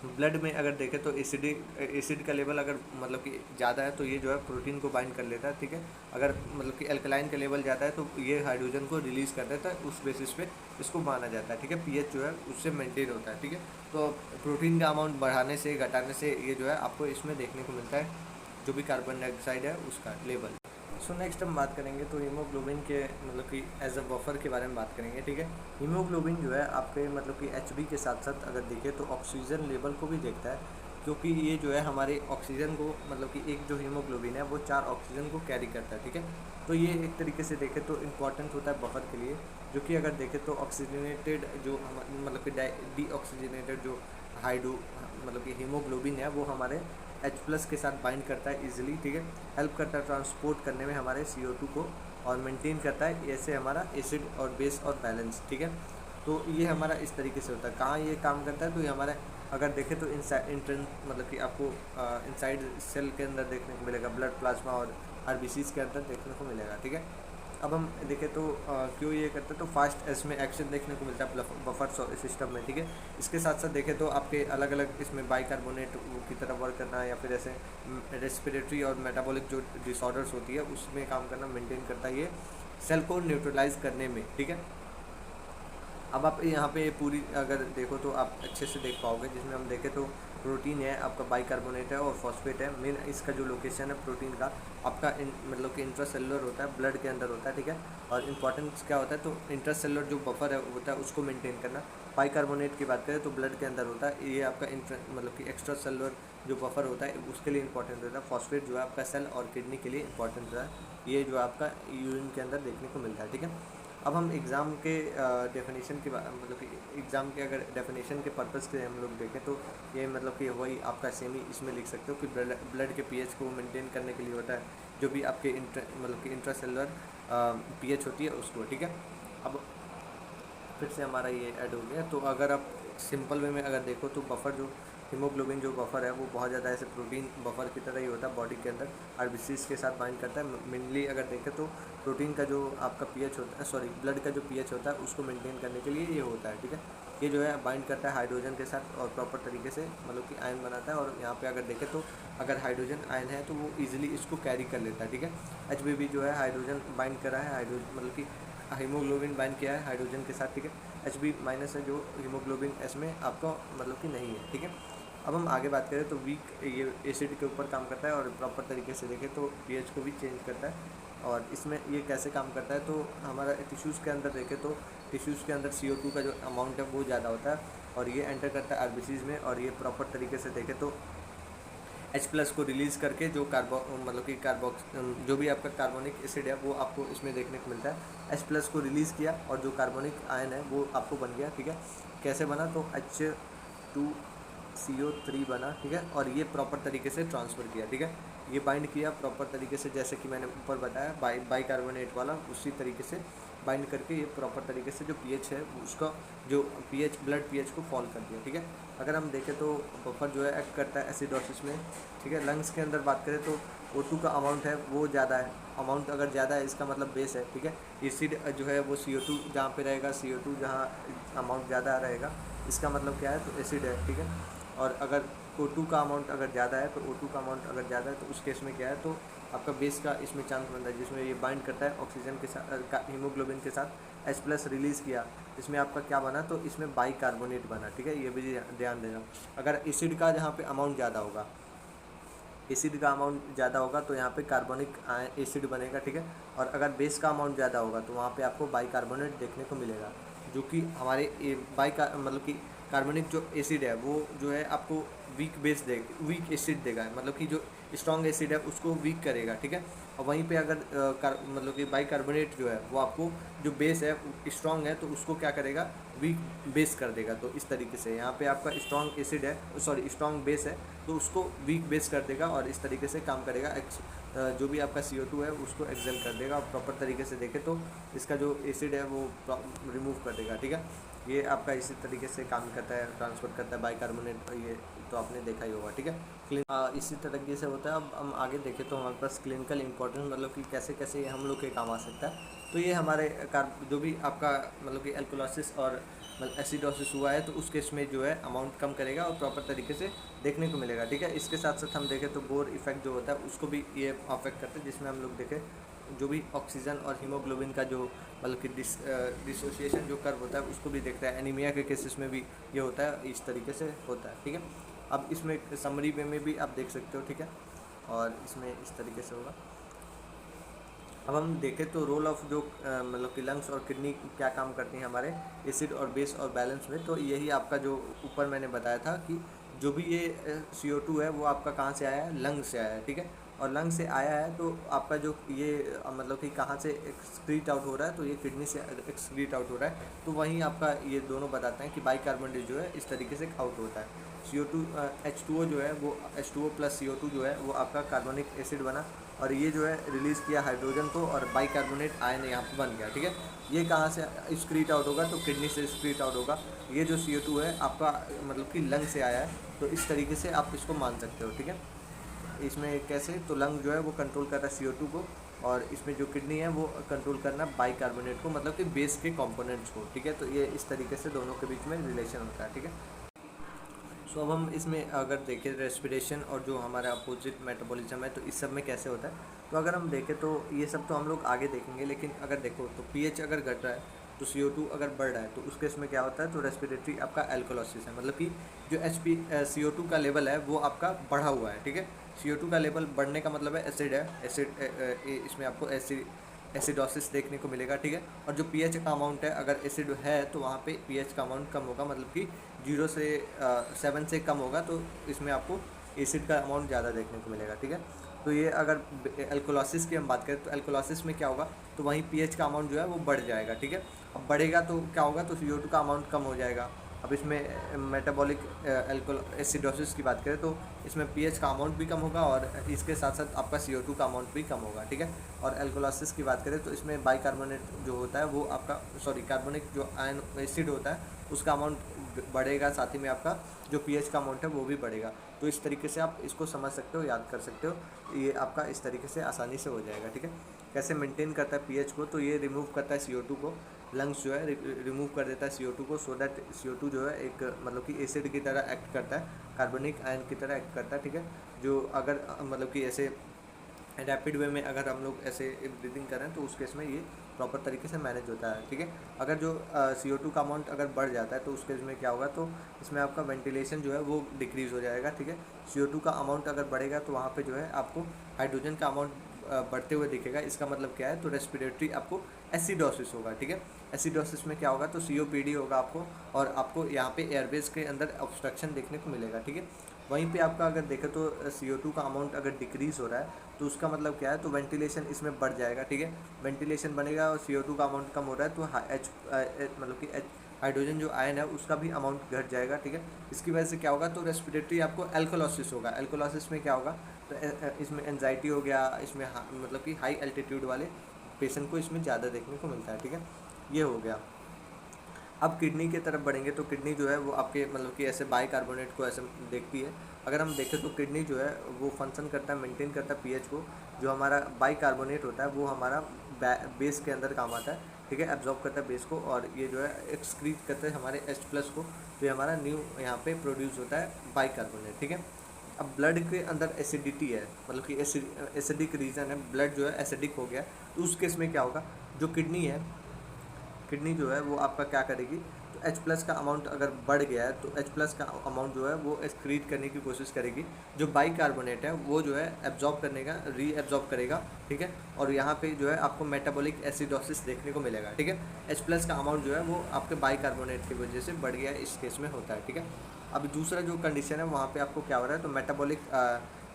A: ब्लड में अगर देखें तो एसिड का लेवल अगर मतलब कि ज़्यादा है तो ये जो है प्रोटीन को बाइंड कर लेता है, ठीक है। अगर मतलब कि अल्कलाइन का लेवल ज़्यादा है तो ये हाइड्रोजन को रिलीज़ कर देता है, उस बेसिस पे इसको माना जाता है, ठीक है। पीएच जो है उससे मेंटेन होता है, ठीक है। तो प्रोटीन का अमाउंट बढ़ाने से घटाने से ये जो है आपको इसमें देखने को मिलता है, जो भी कार्बन डाइऑक्साइड है उसका लेवल। सो नेक्स्ट हम बात करेंगे तो हीमोग्लोबिन के मतलब कि एज अ बफर के बारे में बात करेंगे, ठीक है। हीमोग्लोबिन जो है आपके मतलब कि एचबी के साथ साथ अगर देखें तो ऑक्सीजन लेवल को भी देखता है, क्योंकि ये जो है हमारे ऑक्सीजन को मतलब कि एक जो हीमोग्लोबिन है वो 4 ऑक्सीजन को कैरी करता है, ठीक है। तो ये एक तरीके से देखें तो इम्पॉर्टेंट होता है बफर के लिए, जो कि अगर देखें तो ऑक्सीजनेटेड जो मतलब कि डी ऑक्सीजनेटेड जो हाइड्रो मतलब कि हीमोग्लोबिन है वो हमारे H+ के साथ बाइंड करता है इजीली, ठीक है। हेल्प करता है ट्रांसपोर्ट करने में हमारे CO2 को, और मेंटेन करता है ऐसे हमारा एसिड और बेस और बैलेंस, ठीक है। तो ये हमारा इस तरीके से होता है। कहाँ ये काम करता है, तो ये हमारा अगर देखें तो इंटरन मतलब कि आपको इनसाइड सेल के अंदर देखने को मिलेगा, ब्लड प्लाज्मा और RBCs के अंदर देखने को मिलेगा, ठीक है। अब हम देखें तो क्यों ये करते हैं, तो फास्ट इसमें एक्शन देखने को मिलता है बफर सिस्टम में, ठीक है। इसके साथ साथ देखें तो आपके अलग अलग इसमें बाइकार्बोनेट की तरह वर्क करना, या फिर ऐसे रेस्पिरेटरी और मेटाबॉलिक जो डिसऑर्डर्स होती है उसमें काम करना मेंटेन करता है ये सेल को न्यूट्रलाइज करने में, ठीक है। अब आप यहाँ पे पूरी अगर देखो तो आप अच्छे से देख पाओगे, जिसमें हम देखें तो प्रोटीन है आपका, बाइकार्बोनेट है और फॉस्फेट है। मेन इसका जो लोकेशन है प्रोटीन का आपका मतलब कि इंट्रासेलुलर होता है, ब्लड के अंदर होता है, ठीक है। और इंपॉर्टेंस क्या होता है, तो इंट्रासेलुलर जो बफर है होता है उसको मेंटेन करना। बाइकार्बोनेट की बात करें तो ब्लड के अंदर होता है, ये आपका मतलब कि एक्स्ट्रा सेलुलर जो बफर होता है उसके लिए इंपॉर्टेंट होता है। फॉस्फेट जो है आपका सेल और किडनी के लिए इंपॉर्टेंट होता है, ये जो आपका यूरिन के अंदर देखने को मिलता है, ठीक है। अब हम एग्ज़ाम के डेफिनेशन के मतलब कि एग्ज़ाम के अगर डेफिनेशन के पर्पज़ से हम लोग देखें तो ये मतलब कि वही आपका सेम ही इसमें लिख सकते हो कि ब्लड के पीएच को मेंटेन करने के लिए होता है, जो भी आपके मतलब कि इंट्रासेलुलर पीएच होती है उसको, ठीक है। अब फिर से हमारा ये ऐड हो गया। तो अगर आप सिंपल वे में अगर देखो तो बफर जो हीमोग्लोबिन जो बफर है वो बहुत ज़्यादा ऐसे प्रोटीन बफर की तरह ही होता है, बॉडी के अंदर RBCs के साथ बाइंड करता है। मेनली अगर देखें तो प्रोटीन का जो आपका पीएच होता है, सॉरी ब्लड का जो पीएच होता है उसको मेंटेन करने के लिए ये होता है, ठीक है। ये जो है बाइंड करता है हाइड्रोजन के साथ और प्रॉपर तरीके से मतलब कि आयन बनाता है। और यहाँ पे अगर देखें तो अगर हाइड्रोजन आयन है तो वो ईजिली इसको कैरी कर लेता है, ठीक है। HBB जो है हाइड्रोजन बाइंड करा है, हाइड्रोजन मतलब कि हीमोग्लोबिन बाइंड किया है हाइड्रोजन के साथ, ठीक है। Hb- है जो हीमोग्लोबिन एस में आपका मतलब कि नहीं है, ठीक है। अब हम आगे बात करें तो वीक ये एसिड के ऊपर काम करता है, और प्रॉपर तरीके से देखें तो पीएच को भी चेंज करता है। और इसमें ये कैसे काम करता है, तो हमारा टिश्यूज़ के अंदर देखें तो टिश्यूज़ के अंदर CO2 का जो अमाउंट है वो ज़्यादा होता है, और ये एंटर करता है RBCs में। और ये प्रॉपर तरीके से देखें तो H+ को रिलीज़ करके जो मतलब कि जो भी आपका कार्बोनिक एसिड है वो आपको इसमें देखने को मिलता है। H+ को रिलीज़ किया और जो कार्बोनिक आयन है वो आपको बन गया, ठीक है। कैसे बना, तो H2CO3 बना, ठीक है। और ये प्रॉपर तरीके से ट्रांसफ़र किया, ठीक है। ये बाइंड किया प्रॉपर तरीके से, जैसे कि मैंने ऊपर बताया बाइकार्बोनेट वाला, उसी तरीके से बाइंड करके ये प्रॉपर तरीके से जो पीएच है उसका जो पीएच ब्लड पीएच को फॉल कर दिया, ठीक है। अगर हम देखें तो बफर जो है एक्ट करता है एसिडोसिस में, ठीक है। लंग्स के अंदर बात करें तो O2 का अमाउंट है वो ज़्यादा है, अमाउंट अगर ज़्यादा है इसका मतलब बेस है, ठीक है। एसिड जो है वो CO2 जहाँ पे रहेगा, CO2 जहाँ अमाउंट ज़्यादा रहेगा इसका मतलब क्या है, तो एसिड है, ठीक है। और अगर O2 का अमाउंट अगर ज़्यादा है, तो O2 का अमाउंट अगर ज़्यादा है तो उस केस में क्या है, तो आपका बेस का इसमें चांस बनता है, जिसमें ये बाइंड करता है ऑक्सीजन के साथ हीमोग्लोबिन के साथ। H+ रिलीज़ किया, इसमें आपका क्या बना, तो इसमें बाइकार्बोनेट बना, ठीक है। ये भी ध्यान देना। अगर एसिड का जहाँ पे अमाउंट ज़्यादा होगा, एसिड का अमाउंट ज़्यादा होगा तो यहाँ पे कार्बोनिक एसिड बनेगा, ठीक है। और अगर बेस का अमाउंट ज़्यादा होगा तो वहाँ पे आपको बाइकार्बोनेट देखने को मिलेगा, जो कि हमारे मतलब कि कार्बनिक जो एसिड है वो जो है आपको वीक बेस देगा, वीक एसिड देगा, मतलब कि जो स्ट्रॉन्ग एसिड है उसको वीक करेगा, ठीक है। और वहीं पे अगर मतलब कि बाइकार्बोनेट जो है वो आपको जो बेस है स्ट्रॉन्ग है तो उसको क्या करेगा, वीक बेस कर देगा। तो इस तरीके से यहाँ पे आपका स्ट्रॉन्ग एसिड है, सॉरी स्ट्रॉन्ग बेस है तो उसको वीक बेस कर देगा और इस तरीके से काम करेगा। जो भी आपका CO2 है उसको एक्सेल कर देगा और प्रॉपर तरीके से देखें तो इसका जो एसिड है वो रिमूव कर देगा, ठीक है। ये आपका इसी तरीके से काम करता है, ट्रांसफर करता है बाइकार्बोनेट, ये तो आपने देखा ही होगा, ठीक है। इसी तरीके से होता है। अब हम आगे देखें तो हमारे पास क्लिनिकल इंपॉर्टेंस, मतलब कि कैसे कैसे ये हम लोग के काम आ सकता है। तो ये हमारे जो भी आपका मतलब कि एल्कोलासिस और एसिडोसिस हुआ है तो उस केस में जो है अमाउंट कम करेगा और प्रॉपर तरीके से देखने को मिलेगा, ठीक है। इसके साथ साथ हम देखें तो बोर इफेक्ट जो होता है उसको भी ये अफेक्ट करते हैं, जिसमें हम लोग देखें जो भी ऑक्सीजन और हीमोग्लोबिन का जो मतलब कि डिसोसिएशन जो कर्व होता है उसको भी देखता है। एनीमिया के केसेस में भी ये होता है, इस तरीके से होता है, ठीक है। अब इसमें समरी वे में भी आप देख सकते हो, ठीक है, और इसमें इस तरीके से होगा। अब हम देखें तो रोल ऑफ जो मतलब कि लंग्स और किडनी क्या काम करती हैं हमारे एसिड और बेस और बैलेंस में। तो यही आपका जो ऊपर मैंने बताया था कि जो भी ये CO2 है वो आपका कहाँ से आया है, लंग से आया है, ठीक है। और लंग से आया है तो आपका जो ये मतलब कि कहाँ से एक्सक्रीट आउट हो रहा है, तो ये किडनी से एक्सक्रीट आउट हो रहा है। तो वहीं आपका ये दोनों बताते हैं कि बाइकार्बोनेट जो है इस तरीके से आउट होता है। CO2 H2O जो है वो H2O प्लस CO2 जो है वो आपका कार्बनिक एसिड बना और ये जो है रिलीज़ किया हाइड्रोजन को और बाइकार्बोनेट आयन यहाँ पर बन गया, ठीक है। ये कहाँ से एक्सक्रीट आउट होगा, तो किडनी से एक्सक्रीट आउट होगा। ये जो CO2 है आपका मतलब कि लंग से आया है, तो इस तरीके से आप इसको मान सकते हो, ठीक है। इसमें कैसे, तो लंग जो है वो कंट्रोल कर रहा है CO2 को और इसमें जो किडनी है वो कंट्रोल करना बाइकार्बोनेट को, मतलब कि बेस के कंपोनेंट्स को, ठीक है। तो ये इस तरीके से दोनों के बीच में रिलेशन होता है, ठीक है। सो अब हम इसमें अगर देखें रेस्पिरेशन और जो हमारा अपोजिट मेटाबॉलिज्म है तो इस सब में कैसे होता है, तो अगर हम देखें तो ये सब तो हम लोग आगे देखेंगे, लेकिन अगर देखो तो pH अगर घट रहा है तो CO2 अगर बढ़ रहा है तो उस केस में क्या होता है, तो रेस्पिरेटरी आपका एल्कोलोसिस है, मतलब कि जो CO2 का लेवल है वो आपका बढ़ा हुआ है, ठीक है। CO2 का लेवल बढ़ने का मतलब है एसिड है, एसिड इसमें आपको एसिडोसिस देखने को मिलेगा, ठीक है। और जो pH का अमाउंट है, अगर एसिड है तो वहाँ पे pH का अमाउंट कम होगा, मतलब कि 0 से 7 से कम होगा, तो इसमें आपको एसिड का अमाउंट ज़्यादा देखने को मिलेगा, ठीक है। तो ये अगर एल्कोलासिस की हम बात करें तो एल्कोलासिस में क्या होगा, तो वहीं pH का अमाउंट जो है वो बढ़ जाएगा, ठीक है। अब बढ़ेगा तो क्या होगा, तो CO2 का अमाउंट कम हो जाएगा। अब इसमें मेटाबॉलिक एसिडोसिस की बात करें तो इसमें pH का अमाउंट भी कम होगा और इसके साथ साथ आपका CO2 का अमाउंट भी कम होगा, ठीक है। और एल्कोलासिस की बात करें तो इसमें बाइकार्बोनेट जो होता है वो आपका कार्बनिक जो आयन एसिड होता है उसका अमाउंट बढ़ेगा, साथ ही में आपका जो pH का अमाउंट है वो भी बढ़ेगा। तो इस तरीके से आप इसको समझ सकते हो, याद कर सकते हो, ये आपका इस तरीके से आसानी से हो जाएगा, ठीक है। कैसे मेंटेन करता है pH को, तो ये रिमूव करता है CO2 को, लंग्स जो है रिमूव कर देता है CO2 को, सो दैट CO2 जो है एक मतलब कि एसिड की तरह एक्ट करता है, कार्बनिक आयन की तरह एक्ट करता है, ठीक है। जो अगर मतलब कि ऐसे रैपिड वे में अगर हम लोग ऐसे ब्रीदिंग करें तो उस केस में ये प्रॉपर तरीके से मैनेज होता है, ठीक है। अगर जो CO2 का अमाउंट अगर बढ़ जाता है तो उस केस में क्या होगा, तो इसमें आपका वेंटिलेशन जो है वो डिक्रीज़ हो जाएगा, ठीक है। CO2 का अमाउंट अगर बढ़ेगा तो वहाँ पे जो है आपको हाइड्रोजन का अमाउंट बढ़ते हुए दिखेगा। इसका मतलब क्या है, तो रेस्पिरेटरी आपको एसिडोसिस होगा, ठीक है। एसिडोसिस में क्या होगा, तो COPD होगा आपको और आपको यहाँ पे एयरवेज के अंदर ऑब्स्ट्रक्शन देखने को मिलेगा, ठीक है। वहीं पे आपका अगर देखें तो CO2 का अमाउंट अगर डिक्रीज़ हो रहा है तो उसका मतलब क्या है, तो वेंटिलेशन इसमें बढ़ जाएगा, ठीक है। वेंटिलेशन बनेगा और CO2 का अमाउंट कम हो रहा है तो मतलब कि हाइड्रोजन जो आयन है उसका भी अमाउंट घट जाएगा, ठीक है। इसकी वजह से क्या होगा, तो रेस्पिरेटरी आपको एल्कोलोसिस होगा। एल्कोलोसिस में क्या होगा, तो इसमें एंजाइटी हो गया, इसमें मतलब कि हाई एल्टीट्यूड वाले पेशेंट को इसमें ज़्यादा देखने को मिलता है, ठीक है। ये हो गया। अब किडनी की तरफ बढ़ेंगे तो किडनी जो है वो आपके मतलब कि ऐसे बाइकार्बोनेट को ऐसे देखती है। अगर हम देखें तो किडनी जो है वो फंक्शन करता है, मेंटेन करता है pH को। जो हमारा बाइकार्बोनेट होता है वो हमारा बेस के अंदर काम आता है, ठीक है, एब्जॉर्ब करता है बेस को, और ये जो है एक्सक्रीट करता है हमारे H+ को। तो ये हमारा न्यू यहाँ पे प्रोड्यूस होता है बाइकार्बोनेट, ठीक है। अब ब्लड के अंदर एसिडिटी है, मतलब कि एसिडिक रीजन है, ब्लड जो है एसिडिक हो गया, तो उस केस में क्या होगा, जो किडनी है, किडनी जो है वो आपका क्या करेगी, तो H प्लस का अमाउंट अगर बढ़ गया है तो H प्लस का अमाउंट जो है वो एक्सक्रीट करने की कोशिश करेगी, जो बाइकार्बोनेट है वो जो है एब्जॉर्ब करने का री एब्जॉर्ब करेगा, ठीक है। और यहाँ पे जो है आपको मेटाबॉलिक एसिडोसिस देखने को मिलेगा, ठीक है। H प्लस का अमाउंट जो है वो आपके बाइकार्बोनेट की वजह से बढ़ गया है, इस केस में होता है, ठीक है। अभी दूसरा जो कंडीशन है वहाँ पे आपको क्या हो रहा है, तो मेटाबॉलिक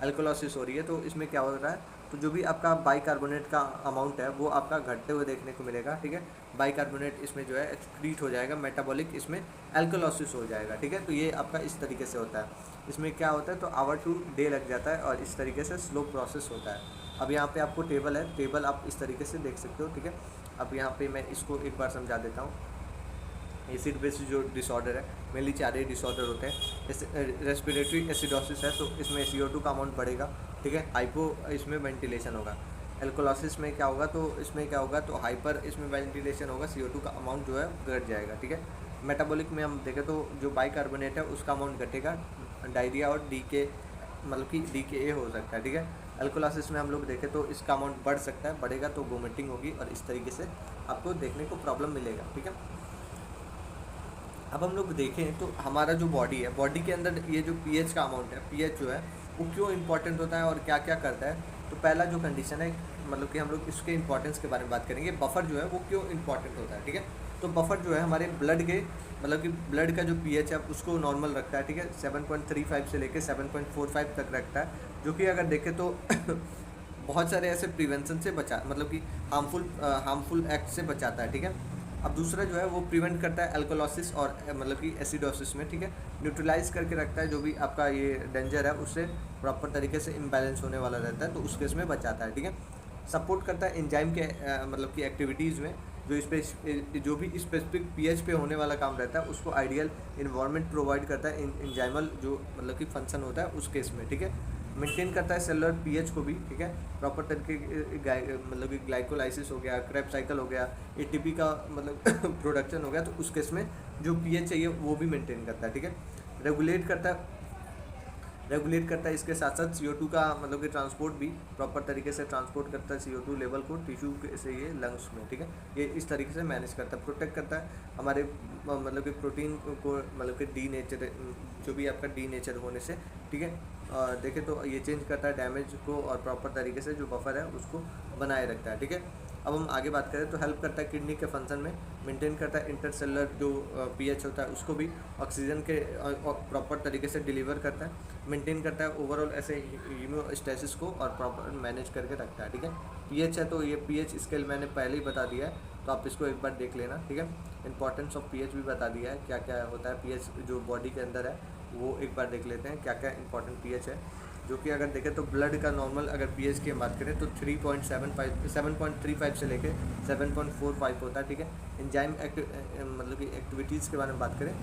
A: अल्कोलोसिस हो रही है, तो इसमें क्या हो रहा है, तो जो भी आपका बाइकार्बोनेट का अमाउंट है वो आपका घटते हुए देखने को मिलेगा, ठीक है। बाइकार्बोनेट इसमें जो है एक्सक्रीट हो जाएगा, मेटाबॉलिक इसमें अल्कोलोसिस हो जाएगा, ठीक है। तो ये आपका इस तरीके से होता है। इसमें क्या होता है, तो आवर टू डे लग जाता है और इस तरीके से स्लो प्रोसेस होता है। अब यहाँ पे आपको टेबल है, टेबल आप इस तरीके से देख सकते हो, ठीक है। अब यहाँ पे मैं इसको एक बार समझा देता हूँ। एसिड बेस जो डिसऑर्डर है, मेनली 4 ही डिसऑर्डर होते हैं। रेस्पिरेटरी एसिडोसिस है तो इसमें CO2 का अमाउंट बढ़ेगा, ठीक है। हाइपो इसमें वेंटिलेशन होगा। एल्कोलोसिस में क्या होगा, तो इसमें क्या होगा, तो हाइपर इसमें वेंटिलेशन होगा, CO2 का अमाउंट जो है घट जाएगा, ठीक है। मेटाबॉलिक में हम देखें तो जो बाइकार्बोनेट है उसका अमाउंट घटेगा, डायरिया और DK मतलब कि DKA हो सकता है, ठीक है। अल्कोलोसिस में हम लोग देखें तो इसका अमाउंट बढ़ सकता है, बढ़ेगा तो वोमिटिंग होगी और इस तरीके से आपको देखने को प्रॉब्लम मिलेगा, ठीक है। अब हम लोग देखें तो हमारा जो बॉडी है, बॉडी के अंदर ये जो पीएच का अमाउंट है, पीएच जो है वो क्यों इंपॉर्टेंट होता है और क्या क्या करता है। तो पहला जो कंडीशन है, मतलब कि हम लोग इसके इंपॉर्टेंस के बारे में बात करेंगे। बफर जो है वो क्यों इंपॉर्टेंट होता है, ठीक है। तो बफर जो है हमारे ब्लड के मतलब कि ब्लड का जो पीएच है उसको नॉर्मल रखता है, ठीक है। 7.35 से लेकर 7.45 तक रखता है, जो कि अगर देखें तो बहुत सारे ऐसे प्रिवेंशन से बचा मतलब कि हार्मफुल एक्ट से बचाता है, ठीक है। अब दूसरा जो है वो प्रिवेंट करता है अल्कोलोसिस और मतलब कि एसिडोसिस में, ठीक है। न्यूट्रलाइज करके रखता है जो भी आपका ये डेंजर है उससे प्रॉपर तरीके से इम्बैलेंस होने वाला रहता है, तो उस केस में बचाता है, ठीक है। सपोर्ट करता है एंजाइम के मतलब कि एक्टिविटीज़ में, जो भी स्पेसिफिक पीएच पे होने वाला काम रहता है उसको आइडियल इन्वायरमेंट प्रोवाइड करता है एंजाइमल जो मतलब कि फंक्शन होता है उस केस में, ठीक है। मेंटेन करता है सेलुलर पीएच को भी, ठीक है। प्रॉपर तरीके मतलब कि ग्लाइकोलाइसिस हो गया, क्रेब साइकिल हो गया, एटीपी का मतलब प्रोडक्शन हो गया, तो उस केस में जो पीएच चाहिए वो भी मेंटेन करता है, ठीक है। रेगुलेट करता है इसके साथ साथ CO2 का मतलब कि ट्रांसपोर्ट भी प्रॉपर तरीके से ट्रांसपोर्ट करता है CO2 लेवल को टिश्यू से ये लंग्स में, ठीक है। ये इस तरीके से मैनेज करता है, प्रोटेक्ट करता है हमारे मतलब कि प्रोटीन को मतलब कि डीनेचर जो भी आपका डीनेचर होने से, ठीक है। देखें तो ये चेंज करता है डैमेज को और प्रॉपर तरीके से जो बफर है उसको बनाए रखता है, ठीक है। अब हम आगे बात करें तो हेल्प करता है किडनी के फंक्शन में, मेंटेन करता है इंटरसेलुलर जो पीएच होता है उसको भी ऑक्सीजन के प्रॉपर तरीके से डिलीवर करता है, मेंटेन करता है ओवरऑल ऐसे हीमोस्टेसिस को और प्रॉपर मैनेज करके रखता है, ठीक है। पीएच है तो ये पीएच स्केल मैंने पहले ही बता दिया है, तो आप इसको एक बार देख लेना, ठीक है। इंपॉर्टेंस ऑफ पीएच भी बता दिया है, क्या क्या होता है पीएच जो बॉडी के अंदर है वो एक बार देख लेते हैं क्या क्या इंपॉर्टेंट पीएच है। जो कि अगर देखें तो ब्लड का नॉर्मल अगर पीएच की हम बात करें तो 7.35 से लेके 7.45 होता है, ठीक है। एंजाइम मतलब कि एक्टिविटीज़ के बारे में बात करें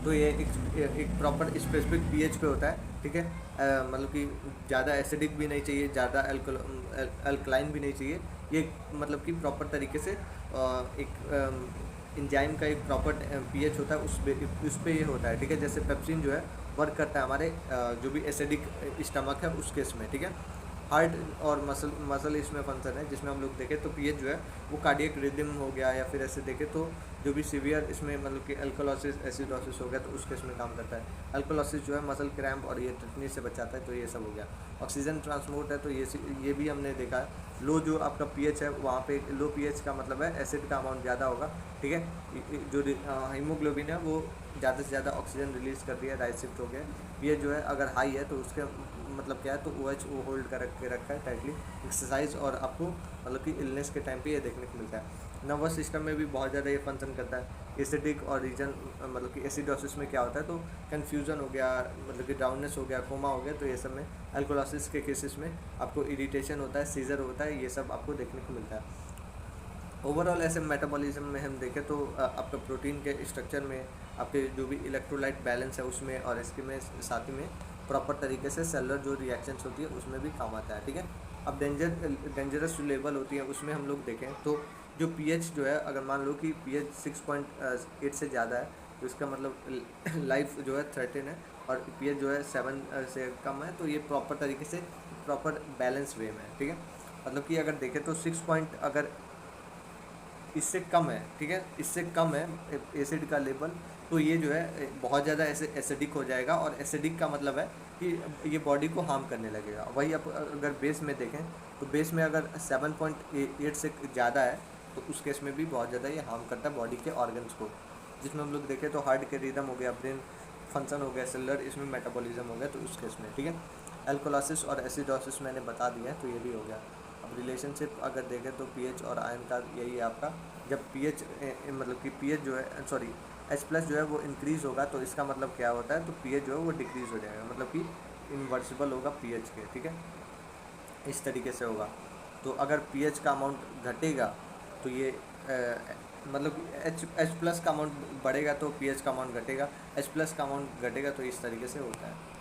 A: तो ये एक प्रॉपर स्पेसिफिक पीएच पे होता है, ठीक है। मतलब कि ज़्यादा एसिडिक भी नहीं चाहिए, ज़्यादा अल्कलाइन भी नहीं चाहिए, ये मतलब कि प्रॉपर तरीके से एक एंजाइम का एक प्रॉपर पीएच होता है उस पे ये होता है, ठीक है। जैसे पेप्सिन जो है वर्क करता है हमारे जो भी एसिडिक स्टमक है उस केस में, ठीक है। हार्ट और मसल इसमें फंक्शन है जिसमें हम लोग देखें तो पीएच जो है वो कार्डियक रिदम हो गया, या फिर ऐसे देखें तो जो भी सीवियर इसमें मतलब कि अल्कोलोसिस एसिडोसिस हो गया तो उस केस में काम करता है। अल्कोलोसिस जो है मसल क्रैम्प और ये टिटनी से बचाता है, तो ये सब हो गया। ऑक्सीजन ट्रांसपोर्ट है तो ये भी हमने देखा है। लो जो आपका पीएच है वहाँ पे लो पीएच का मतलब है एसिड का अमाउंट ज़्यादा होगा, ठीक है। जो हीमोग्लोबिन है वो ज़्यादा से ज़्यादा ऑक्सीजन रिलीज़ कर दिया, राइट शिफ्ट हो गया। पीएच जो है अगर हाई है तो उसके मतलब क्या है, तो OH वो होल्ड कर रखा है टाइटली। एक्सरसाइज और आपको मतलब कि इलनेस के टाइम पे ये देखने को मिलता है। नर्वस सिस्टम में भी बहुत ज़्यादा ये फंक्शन करता है। एसिडिक और रीजन मतलब कि एसिडोसिस में क्या होता है, तो कन्फ्यूज़न हो गया, मतलब कि डाउननेस हो गया, कोमा हो गया, तो ये सब में अल्कोलोसिस के केसेस में आपको इरिटेशन होता है, सीजर होता है, ये सब आपको देखने को मिलता है। ओवरऑल ऐसे मेटाबॉलिज्म में हम देखें तो आपका प्रोटीन के स्ट्रक्चर में आपके जो भी इलेक्ट्रोलाइट बैलेंस है उसमें, और इसके में साथ ही में प्रॉपर तरीके से सेलुलर जो रिएक्शंस होती है उसमें भी काम आता है, ठीक है। अब डेंजरस जो लेवल होती है उसमें हम लोग देखें तो जो पीएच जो है अगर मान लो कि पीएच 6.8 से ज़्यादा है तो इसका मतलब लाइफ जो है थ्रेटन है, और पीएच जो है 7 से कम है तो ये प्रॉपर तरीके से प्रॉपर बैलेंस वे में है, ठीक है। मतलब कि अगर देखें तो 6 पॉइंट अगर इससे कम है, ठीक है, इससे कम है एसिड का लेवल, तो ये जो है बहुत ज़्यादा ऐसे एसिडिक हो जाएगा, और एसिडिक का मतलब है कि ये बॉडी को हार्म करने लगेगा। वही आप अगर बेस में देखें तो बेस में अगर 7.8 से ज़्यादा है तो उस केस में भी बहुत ज़्यादा ये हार्म करता है बॉडी के ऑर्गन्स को, जिसमें हम लोग देखें तो हार्ट के रिदम हो गया, ब्रेन फंक्शन हो गया, सेलुलर इसमें मेटाबॉलिज्म हो गया, तो उस केस में, ठीक है। एल्कोलासिस और एसिडोसिस मैंने बता दिया है, तो ये भी हो गया। अब रिलेशनशिप अगर देखें तो पीएच और आयन का यही है आपका, जब पीएच मतलब कि पीएच जो है सॉरी एच प्लस जो है वो इंक्रीज़ होगा तो इसका मतलब क्या होता है, तो पीएच जो है वो डिक्रीज़ हो जाएगा, मतलब कि इन्वर्सिबल होगा पीएच के, ठीक है, इस तरीके से होगा। तो अगर पीएच का अमाउंट घटेगा तो ये मतलब एच एच प्लस का अमाउंट बढ़ेगा तो पीएच का अमाउंट घटेगा, एच प्लस का अमाउंट घटेगा, तो इस तरीके से होता है।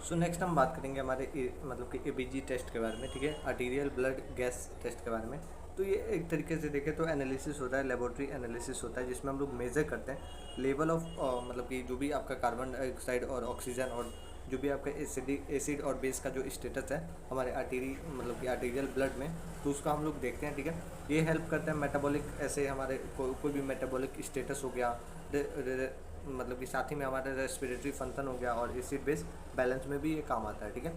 A: सो नेक्स्ट हम बात करेंगे हमारे मतलब कि एबीजी टेस्ट के बारे में, ठीक है, आर्टीरियल ब्लड गैस टेस्ट के बारे में। तो ये एक तरीके से देखें तो एनालिसिस होता है, लेबोरेटरी एनालिसिस होता है, जिसमें हम लोग मेजर करते हैं लेवल ऑफ मतलब कि जो भी आपका कार्बन डाइऑक्साइड और ऑक्सीजन और जो भी आपका एसिड और बेस का जो स्टेटस है हमारे आर्टेरी मतलब कि आर्टीरियल ब्लड में, तो उसका हम लोग देखते हैं, ठीक है। ये हेल्प करता है मेटाबॉलिक, ऐसे हमारे कोई भी मेटाबॉलिक स्टेटस हो गया, मतलब कि साथ ही में हमारा रेस्पिरेटरी फंक्शन हो गया, और एसिड बेस बैलेंस में भी ये काम आता है, ठीक है।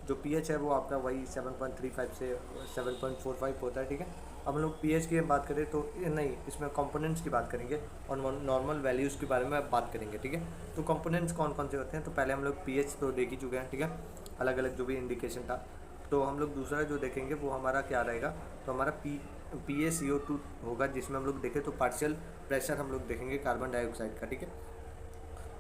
A: जो पीएच है वो आपका वही 7.35 से 7.45 होता है, ठीक है। अब हम लोग पीएच की बात करें तो नहीं, इसमें कंपोनेंट्स की बात करेंगे और नॉर्मल वैल्यूज़ के बारे में बात करेंगे, ठीक है। तो कंपोनेंट्स कौन कौन से होते हैं, तो पहले हम लोग पीएच तो देख ही चुके हैं, ठीक है, अलग अलग जो भी इंडिकेशन था। तो हम लोग दूसरा जो देखेंगे वो हमारा क्या रहेगा, तो हमारा PaCO2 होगा, जिसमें हम लोग देखें तो पार्शियल प्रेशर हम लोग देखेंगे कार्बन डाइऑक्साइड का, ठीक है।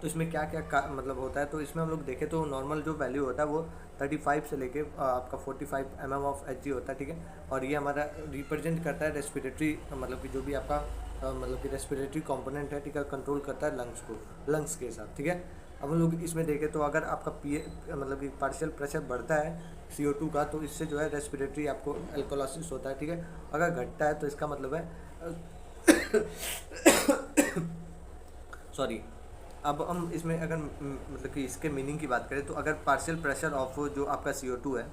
A: तो इसमें क्या क्या मतलब होता है, तो इसमें हम लोग देखें तो नॉर्मल जो वैल्यू होता है वो 35 से लेके आपका 45 mm ऑफ Hg होता है, ठीक है। और ये हमारा रिप्रेजेंट करता है रेस्पिरेटरी, मतलब कि जो भी आपका मतलब कि रेस्पिरेटरी कंपोनेंट है, ठीक है, कंट्रोल करता है लंग्स को, लंग्स के साथ, ठीक है। अब हम लोग इसमें देखें तो अगर आपका मतलब कि पार्शियल प्रेशर बढ़ता है CO2 का, तो इससे जो है रेस्पिरेटरी आपको एल्कोलासिस होता है, ठीक है। अगर घटता है तो इसका मतलब है सॉरी। अब हम इसमें अगर मतलब कि इसके मीनिंग की बात करें तो अगर पार्शियल प्रेशर ऑफ जो आपका CO2 है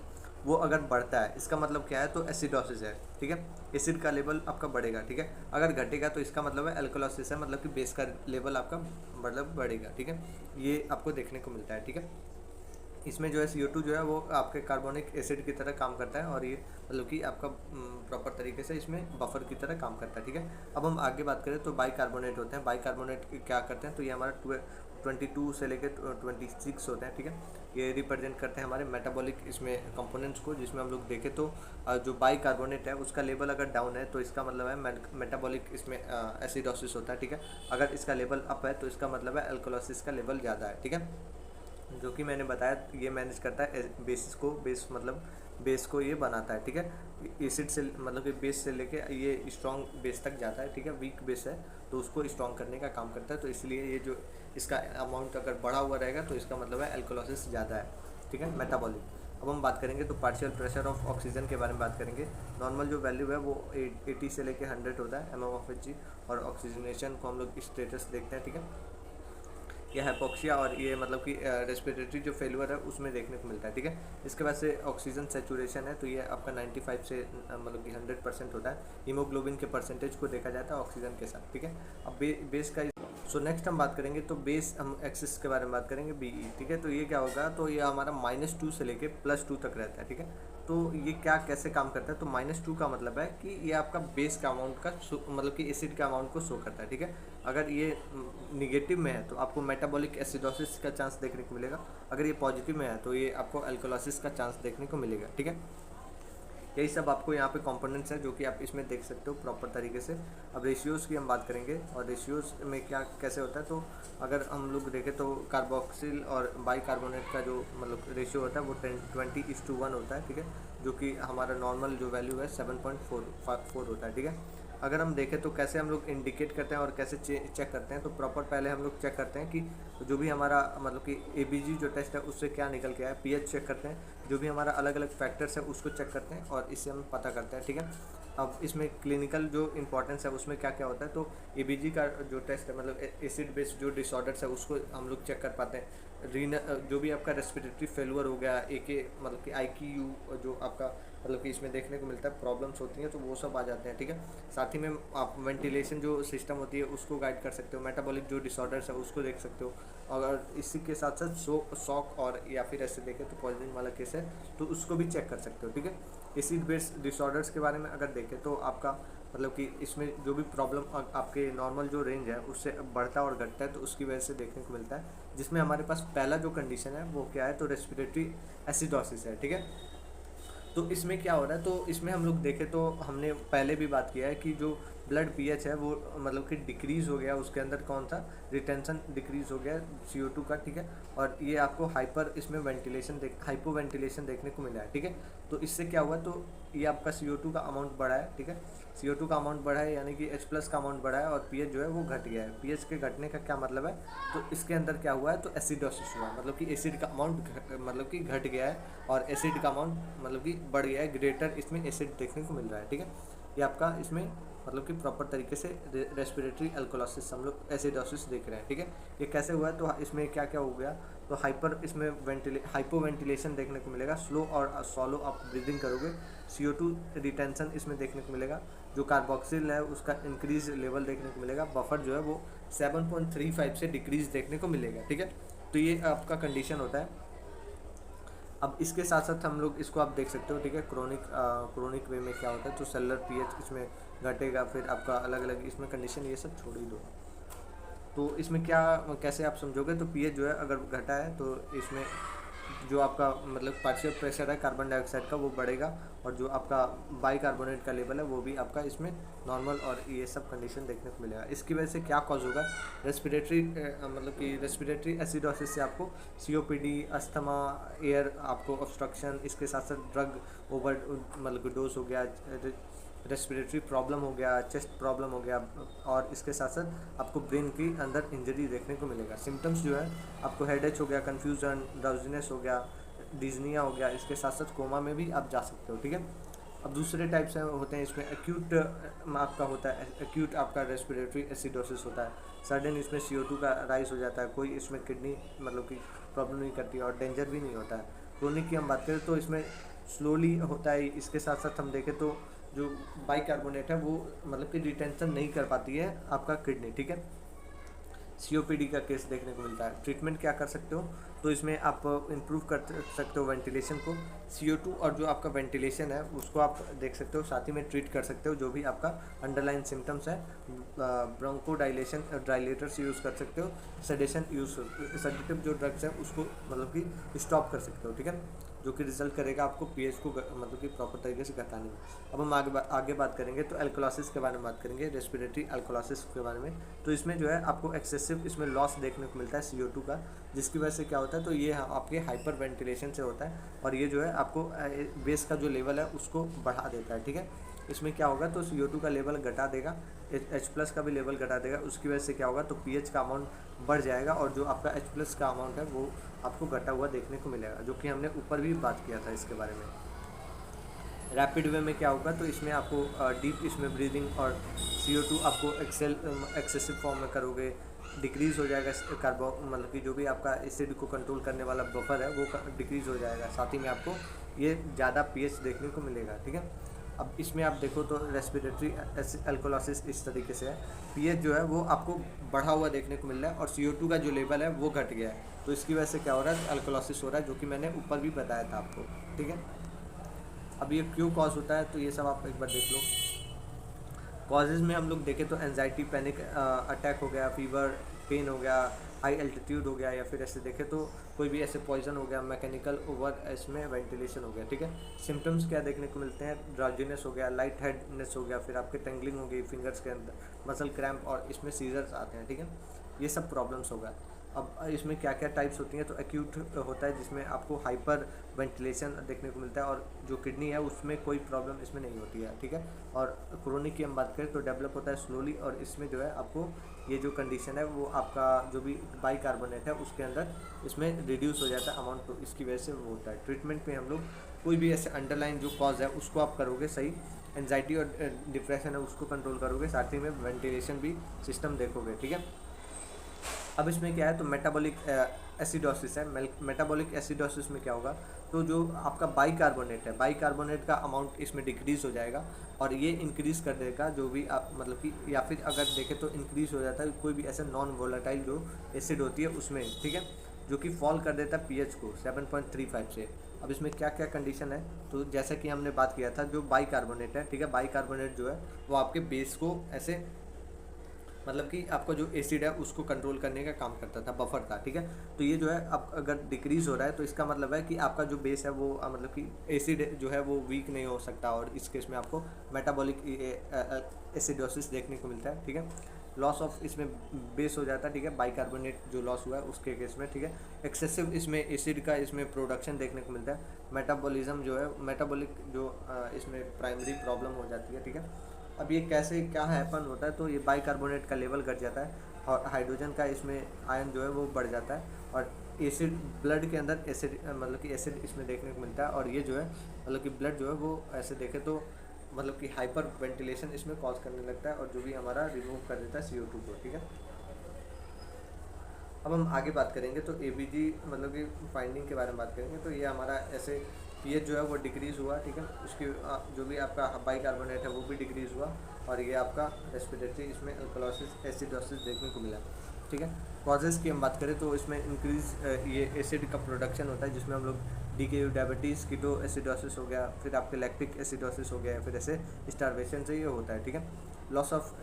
A: वो अगर बढ़ता है, इसका मतलब क्या है, तो एसिडोसिस है, ठीक है, एसिड का लेवल आपका बढ़ेगा, ठीक है। अगर घटेगा तो इसका मतलब है एल्कोलासिस है, मतलब कि बेस का लेवल आपका मतलब बढ़ेगा, ठीक है। ये आपको देखने को मिलता है, ठीक है। इसमें जो है CO2 जो है वो आपके कार्बोनिक एसिड की तरह काम करता है, और ये मतलब कि आपका प्रॉपर तरीके से इसमें बफर की तरह काम करता है, ठीक है। अब हम आगे बात करें तो बाइकार्बोनेट होते हैं। बाइकार्बोनेट क्या करते हैं, तो ये हमारा 22 से लेकर 26 होते हैं, ठीक है। ये रिप्रेजेंट करते हैं हमारे मेटाबॉलिक इसमें कंपोनेंट्स को, जिसमें हम लोग देखें तो जो बाइकार्बोनेट है उसका लेवल अगर डाउन है तो इसका मतलब है मेटाबॉलिक इसमें एसिडोसिस होता है, ठीक है। अगर इसका लेवल अप है तो इसका मतलब है एल्कोलासिस का लेवल ज़्यादा है, ठीक है। जो कि मैंने बताया ये मैनेज करता है बेस को, बेस मतलब बेस को ये बनाता है, ठीक है। एसिड से मतलब कि बेस से लेके ये स्ट्रॉन्ग बेस तक जाता है, ठीक है। वीक बेस है तो उसको स्ट्रॉन्ग करने का काम करता है, तो इसलिए ये जो इसका अमाउंट अगर बढ़ा हुआ रहेगा तो इसका मतलब है एल्कोलासिस ज़्यादा है, ठीक है, मेटाबॉलिक। अब हम बात करेंगे तो पार्शियल प्रेशर ऑफ ऑक्सीजन के बारे में बात करेंगे। नॉर्मल जो वैल्यू है वो 80 से लेके 100 होता है mm ऑफ Hg, और ऑक्सीजनेशन को हम लोग स्टेटस देखते हैं, ठीक है। ये हाइपोक्सिया और ये मतलब कि रेस्पिरेटरी जो फेलियर है उसमें देखने को मिलता है, ठीक है। इसके बाद से ऑक्सीजन सेचुरेशन है, तो ये आपका 95 से मतलब कि 100% होता है। हीमोग्लोबिन के परसेंटेज को देखा जाता है ऑक्सीजन के साथ, ठीक है। अब बेस का सो नेक्स्ट हम बात करेंगे तो बेस हम एक्सिस के बारे में बात करेंगे BE, ठीक है। तो ये क्या होगा, तो ये हमारा -2 से लेके +2 तक रहता है, ठीक है। तो ये क्या कैसे काम करता है, तो -2 का मतलब है कि ये आपका बेस का अमाउंट का मतलब कि एसिड का अमाउंट को शो करता है, ठीक है। अगर ये निगेटिव में है तो आपको मेटाबॉलिक एसिडोसिस का चांस देखने को मिलेगा, अगर ये पॉजिटिव में है तो ये आपको एल्कोलासिस का चांस देखने को मिलेगा, ठीक है। यही सब आपको यहाँ पे कंपोनेंट्स है जो कि आप इसमें देख सकते हो प्रॉपर तरीके से। अब रेशियोज़ की हम बात करेंगे, और रेशियोज़ में क्या कैसे होता है, तो अगर हम लोग देखें तो कार्बोक्सिल और बाइकार्बोनेट का जो मतलब रेशियो होता है वो 20:1 होता है, ठीक है। जो कि हमारा नॉर्मल जो वैल्यू है 7.4 होता है, ठीक है। अगर हम देखें तो कैसे हम लोग इंडिकेट करते हैं और कैसे चेक करते हैं, तो प्रॉपर पहले हम लोग चेक करते हैं कि जो भी हमारा मतलब कि ABG जो टेस्ट है उससे क्या निकल के आया, पीएच चेक करते हैं, जो भी हमारा अलग अलग फैक्टर्स है उसको चेक करते हैं, और इससे हम पता करते हैं, ठीक है। अब इसमें क्लिनिकल जो इंपॉर्टेंस है उसमें क्या क्या होता है, तो ABG का जो टेस्ट है मतलब एसिड बेस्ड जो डिसऑर्डर्स है उसको हम लोग चेक कर पाते हैं। जो भी आपका रेस्पिरेटरी फेलुअर हो गया, मतलब कि IQ जो आपका मतलब कि इसमें देखने को मिलता है प्रॉब्लम्स होती हैं, तो वो सब आ जाते हैं, ठीक है। साथ ही में आप वेंटिलेशन जो सिस्टम होती है उसको गाइड कर सकते हो, मेटाबॉलिक जो डिसऑर्डर्स है उसको देख सकते हो। अगर इसी के साथ साथ शॉक और या फिर ऐसे देखें तो पॉइजनिंग वाला केस है तो उसको भी चेक कर सकते हो, ठीक है। एसिड बेस्ड डिसऑर्डर्स के बारे में अगर देखें तो आपका मतलब कि इसमें जो भी प्रॉब्लम आपके नॉर्मल जो रेंज है उससे बढ़ता और घटता है, तो उसकी वजह से देखने को मिलता है। जिसमें हमारे पास पहला जो कंडीशन है वो क्या है, तो रेस्पिरेटरी एसिडोसिस है, ठीक है। तो इसमें क्या हो रहा है, तो इसमें हम लोग देखें तो हमने पहले भी बात किया है कि जो ब्लड पीएच है वो मतलब कि डिक्रीज़ हो गया, उसके अंदर कौन सा रिटेंशन डिक्रीज़ हो गया CO2 का, ठीक है। और ये आपको इसमें वेंटिलेशन हाइपो वेंटिलेशन देखने को मिला है, ठीक है। तो इससे क्या हुआ, तो ये आपका CO2 का अमाउंट बढ़ा है, ठीक है। CO2 का अमाउंट बढ़ा है यानी कि H+ का अमाउंट बढ़ा है और पीएच जो है वो घट गया है। पीएच के घटने का क्या मतलब है, तो इसके अंदर क्या हुआ है, तो एसिडोसिस हुआ, मतलब कि एसिड का अमाउंट मतलब कि घट गया है और एसिड का अमाउंट मतलब कि बढ़ गया है, ग्रेटर इसमें एसिड देखने को मिल रहा है, ठीक है। ये आपका इसमें मतलब कि प्रॉपर तरीके से रेस्पिरेटरी अल्कोलोसिस हम लोग एसिडोसिस देख रहे हैं, ठीक है। ये कैसे हुआ है, तो इसमें क्या क्या हो गया, तो इसमें हाइपो वेंटिलेशन देखने को मिलेगा, स्लो और सॉलो आप ब्रीदिंग करोगे, CO2 रिटेंशन इसमें देखने को मिलेगा, जो कार्बोक्सिल है उसका इंक्रीज लेवल देखने को मिलेगा, बफर जो है वो 7.35 से डिक्रीज देखने को मिलेगा, ठीक है। तो ये आपका कंडीशन होता है। अब इसके साथ साथ हम लोग इसको आप देख सकते हो, ठीक है। क्रोनिक वे में क्या होता है, तो सेलुलर पीएच इसमें घटेगा, फिर आपका अलग अलग इसमें कंडीशन, ये सब छोड़ ही दो। तो इसमें क्या कैसे आप समझोगे, तो पीएच जो है अगर घटा है तो इसमें जो आपका मतलब पार्शियल प्रेशर है कार्बन डाइऑक्साइड का वो बढ़ेगा, और जो आपका बाइकार्बोनेट का लेवल है वो भी आपका इसमें नॉर्मल, और ये सब कंडीशन देखने को मिलेगा। इसकी वजह से क्या कॉज होगा, मतलब कि रेस्पिरेटरी एसिडोसिस से आपको COPD, अस्थमा, एयर आपको ऑब्स्ट्रक्शन, इसके साथ साथ ड्रग ओवर मतलब डोज हो गया, रेस्पिरेटरी प्रॉब्लम हो गया, चेस्ट प्रॉब्लम हो गया, और इसके साथ साथ आपको ब्रेन की अंदर इंजरी देखने को मिलेगा। सिम्टम्स जो है आपको हेडेक हो गया, कन्फ्यूजन, ड्राउजीनेस हो गया, डिजनिया हो गया, इसके साथ साथ कोमा में भी आप जा सकते हो, ठीक है। अब दूसरे टाइप से होते हैं इसमें एक्यूट आपका होता है, एक्यूट आपका रेस्पिरेटरी एसिडोसिस होता है, सडन इसमें CO2 का राइज हो जाता है, कोई इसमें किडनी मतलब कि प्रॉब्लम नहीं करती और डेंजर भी नहीं होता है। क्रोनिक की हम बात करें तो इसमें स्लोली होता है, इसके साथ साथ हम देखें तो जो बाइकार्बोनेट है वो मतलब कि रिटेंशन नहीं कर पाती है आपका किडनी, ठीक है। COPD का केस देखने को मिलता है। ट्रीटमेंट क्या कर सकते हो, तो इसमें आप इम्प्रूव कर सकते हो वेंटिलेशन को, CO2 और जो आपका वेंटिलेशन है उसको आप देख सकते हो, साथ ही में ट्रीट कर सकते हो जो भी आपका अंडरलाइन सिम्टम्स है। ब्रोंको डायलेटर्स यूज़ कर सकते हो, सेडेटिव जो ड्रग्स है उसको मतलब कि स्टॉप कर सकते हो, ठीक है, जो कि रिजल्ट करेगा आपको पीएच को मतलब कि प्रॉपर तरीके से घटाने में। अब हम आगे बात करेंगे तो अल्कोलासिस के बारे में बात करेंगे, रेस्पिरेटरी अल्कोलासिस के बारे में। तो इसमें जो है आपको एक्सेसिव इसमें लॉस देखने को मिलता है CO2 का, जिसकी वजह से क्या होता है, तो ये आपके हाइपर वेंटिलेशन से होता है, और ये जो है आपको बेस का जो लेवल है उसको बढ़ा देता है, ठीक है। इसमें क्या होगा, तो CO2 का लेवल घटा देगा, H+ का भी लेवल घटा देगा, उसकी वजह से क्या होगा, तो पीएच का अमाउंट बढ़ जाएगा, और जो आपका H+ का अमाउंट है वो आपको घटा हुआ देखने को मिलेगा, जो कि हमने ऊपर भी बात किया था इसके बारे में। रैपिड वे में क्या होगा, तो इसमें आपको डीप इसमें ब्रीदिंग और CO2 आपको एक्सेसिव फॉर्म में करोगे, डिक्रीज़ हो जाएगा मतलब कि जो भी आपका एसिड को कंट्रोल करने वाला बफर है वो डिक्रीज़ हो जाएगा, साथ ही में आपको ये ज़्यादा पीएच देखने को मिलेगा, ठीक है। अब इसमें आप देखो तो रेस्पिरेटरी अल्कोलासिस इस तरीके से है, पीएच जो है वो आपको बढ़ा हुआ देखने को मिल रहा है और CO2 का जो लेवल है वो घट गया है, तो इसकी वजह से क्या हो रहा है, अल्कोलासिस हो रहा है, जो कि मैंने ऊपर भी बताया था आपको, ठीक है। अब ये क्यों कॉज होता है, तो ये सब आप एक बार देख लो। कॉजेज़ में हम लोग देखें तो एंजाइटी, पैनिक अटैक हो गया, फीवर, पेन हो गया, हाई एल्टीट्यूड हो गया, या फिर ऐसे देखें तो कोई भी ऐसे पॉइजन हो गया, मैकेनिकल ओवर इसमें वेंटिलेशन हो गया, ठीक है। सिम्टम्स क्या देखने को मिलते हैं, ड्राउजीनेस हो गया, लाइट हेडनेस हो गया, फिर आपके टेंगलिंग हो गई फिंगर्स के अंदर, मसल क्रैम्प, और इसमें सीजर्स आते हैं, ठीक है। ये सब प्रॉब्लम्स होगा। अब इसमें क्या क्या टाइप्स होती हैं, तो एक्यूट होता है जिसमें आपको हाइपर वेंटिलेशन देखने को मिलता है, और जो किडनी है उसमें कोई प्रॉब्लम इसमें नहीं होती है, ठीक है। और क्रोनिक की हम बात करें तो डेवलप होता है स्लोली, और इसमें जो है आपको ये जो कंडीशन है वो आपका जो भी बाइकार्बोनेट है उसके अंदर इसमें रिड्यूस हो जाता है अमाउंट, तो इसकी वजह से वो होता है। ट्रीटमेंट में हम लोग कोई भी ऐसे अंडरलाइन जो कॉज है उसको आप करोगे सही, एंजाइटी और डिप्रेशन है उसको कंट्रोल करोगे, साथ ही में वेंटिलेशन भी सिस्टम देखोगे, ठीक है। अब इसमें क्या है, तो मेटाबॉलिक एसिडोसिस है। मेटाबॉलिक एसिडोसिस में क्या होगा, तो जो आपका बाइकार्बोनेट है, बाइकार्बोनेट का अमाउंट इसमें डिक्रीज़ हो जाएगा और ये इंक्रीज़ कर देगा जो भी आप मतलब कि, या फिर अगर देखें तो इंक्रीज़ हो जाता है कोई भी ऐसे नॉन वोलेटाइल जो एसिड होती है उसमें, ठीक है, जो कि फॉल कर देता है पीएच को 7.35 से। अब इसमें क्या क्या कंडीशन है, तो जैसा कि हमने बात किया था, जो बाइकार्बोनेट है, ठीक है, बाइकार्बोनेट जो है वो आपके बेस को ऐसे मतलब कि आपका जो एसिड है उसको कंट्रोल करने का काम करता था, बफर था, ठीक है। तो ये जो है अब अगर डिक्रीज़ हो रहा है तो इसका मतलब है कि आपका जो बेस है वो मतलब कि एसिड जो है वो वीक नहीं हो सकता, और इस केस में आपको मेटाबॉलिक एसिडोसिस देखने को मिलता है, ठीक है। लॉस ऑफ इसमें बेस हो जाता है, ठीक है, बाइकार्बोनेट जो लॉस हुआ है उसके केस में, ठीक है। एक्सेसिव इसमें एसिड का इसमें प्रोडक्शन देखने को मिलता है। मेटाबॉलिज्म जो है, मेटाबॉलिक जो इसमें प्राइमरी प्रॉब्लम हो जाती है, ठीक है। अब ये कैसे क्या हैपन होता है, तो ये बाइकार्बोनेट का लेवल घट जाता है और हाइड्रोजन का इसमें आयन जो है वो बढ़ जाता है, और एसिड ब्लड के अंदर एसिड मतलब कि एसिड इसमें देखने को मिलता है, और ये जो है मतलब कि ब्लड जो है वो ऐसे देखे तो मतलब कि हाइपर वेंटिलेशन इसमें कॉज करने लगता है, और जो भी हमारा रिमूव कर देता है CO2 को, ठीक है। अब हम आगे बात करेंगे तो ABG मतलब कि फाइंडिंग के बारे में बात करेंगे, तो ये हमारा ऐसे पीएच जो है वो डिक्रीज़ हुआ, ठीक है, उसकी जो भी आपका बाइकार्बोनेट है वो भी डिक्रीज़ हुआ, और ये आपका रेस्पिरेटरी इसमें अल्कलोसिस एसिडोसिस देखने को मिला, ठीक है। कॉजेज़ की हम बात करें तो इसमें इंक्रीज ये एसिड का प्रोडक्शन होता है, जिसमें हम लोग DKU डायबिटीज़, कीटो एसिडोसिस हो गया, फिर आपके लैक्टिक एसिडोसिस हो गया, फिर ऐसे स्टारवेशन से ये होता है, ठीक है। लॉस ऑफ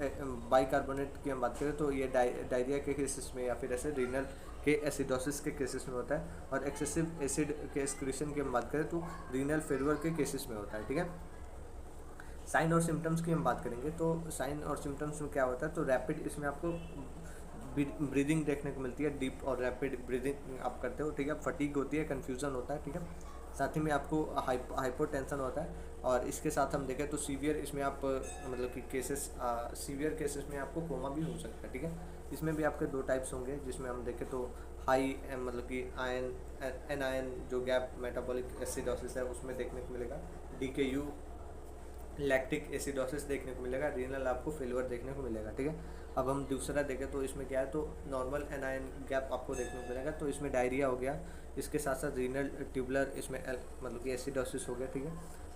A: बाइकार्बोनेट की हम बात करें तो ये डायरिया के केसेस में या फिर ऐसे रीनल के एसिडोसिस के केसेस में होता है, और एक्सेसिव एसिड के एक्सक्रीशन की हम बात करें तो रीनल फेलियर के केसेस में होता है, ठीक है। साइन और सिम्टम्स की हम बात करेंगे तो साइन और सिम्टम्स में क्या होता है, तो रैपिड इसमें आपको ब्रीदिंग देखने को मिलती है, डीप और रैपिड ब्रीदिंग आप करते हो, ठीक है। फटीग होती है, कन्फ्यूज़न होता है, ठीक है। साथ ही में आपको हाइपोटेंशन होता है, और इसके साथ हम देखें तो सीवियर इसमें आप मतलब कि केसेस सीवियर केसेस में आपको कोमा भी हो सकता है, ठीक है। इसमें भी आपके दो टाइप्स होंगे, जिसमें हम देखें तो हाई मतलब कि आयन एनायन जो गैप मेटाबॉलिक एसिडोसिस है उसमें देखने को मिलेगा, DKU लैक्टिक एसिडोसिस देखने को मिलेगा, रीनल आपको फेलियर देखने को मिलेगा, ठीक है। अब हम दूसरा देखें तो इसमें क्या है, तो नॉर्मल एनायन गैप आपको देखने को मिलेगा, तो इसमें डायरिया हो गया, इसके साथ साथ रीनल ट्यूबुलर इसमें मतलब कि एसिडोसिस हो गया, ठीक है।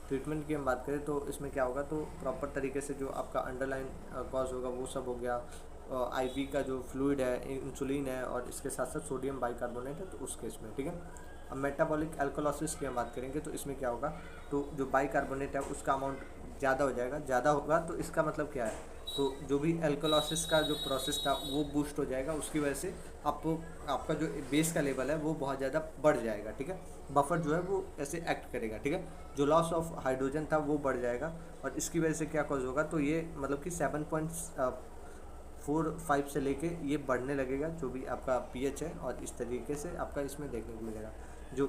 A: ट्रीटमेंट की हम बात करें तो इसमें क्या होगा, तो प्रॉपर तरीके से जो आपका अंडरलाइन कॉज होगा वो सब हो गया, IV का जो फ्लूइड है, इंसुलिन है, और इसके साथ साथ सोडियम बाइकार्बोनेट है, तो उस केस में, ठीक है। अब मेटाबॉलिक अल्कोलोसिस की हम बात करेंगे तो इसमें क्या होगा, तो जो बाइकार्बोनेट है उसका अमाउंट ज़्यादा हो जाएगा, ज़्यादा होगा तो इसका मतलब क्या है, तो जो भी एल्कोलोसिस का जो प्रोसेस था वो बूस्ट हो जाएगा, उसकी वजह से आपको आपका जो बेस का लेवल है वो बहुत ज़्यादा बढ़ जाएगा, ठीक है। बफर जो है वो ऐसे एक्ट करेगा, ठीक है। जो लॉस ऑफ हाइड्रोजन था वो बढ़ जाएगा, और इसकी वजह से क्या कॉज होगा, तो ये मतलब कि 7.45 से लेके ये बढ़ने लगेगा जो भी आपका pH है, और इस तरीके से आपका इसमें देखने को मिलेगा जो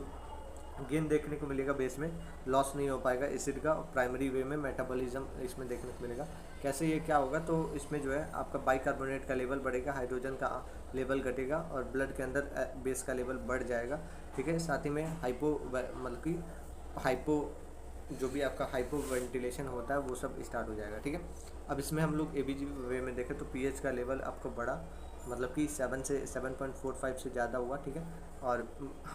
A: गेन देखने को मिलेगा, बेस में लॉस नहीं हो पाएगा एसिड का, प्राइमरी वे में मेटाबॉलिज्म इसमें देखने को मिलेगा। कैसे ये क्या होगा, तो इसमें जो है आपका बाइकार्बोनेट का लेवल बढ़ेगा, हाइड्रोजन का लेवल घटेगा, और ब्लड के अंदर बेस का लेवल बढ़ जाएगा, ठीक है। साथ ही में मतलब कि हाइपो जो भी आपका हाइपो वेंटिलेशन होता है वो सब स्टार्ट हो जाएगा, ठीक है। अब इसमें हम लोग ABG वे में देखें तो pH का लेवल आपको बढ़ा, मतलब कि 7 से 7.45 से ज़्यादा हुआ, ठीक है। और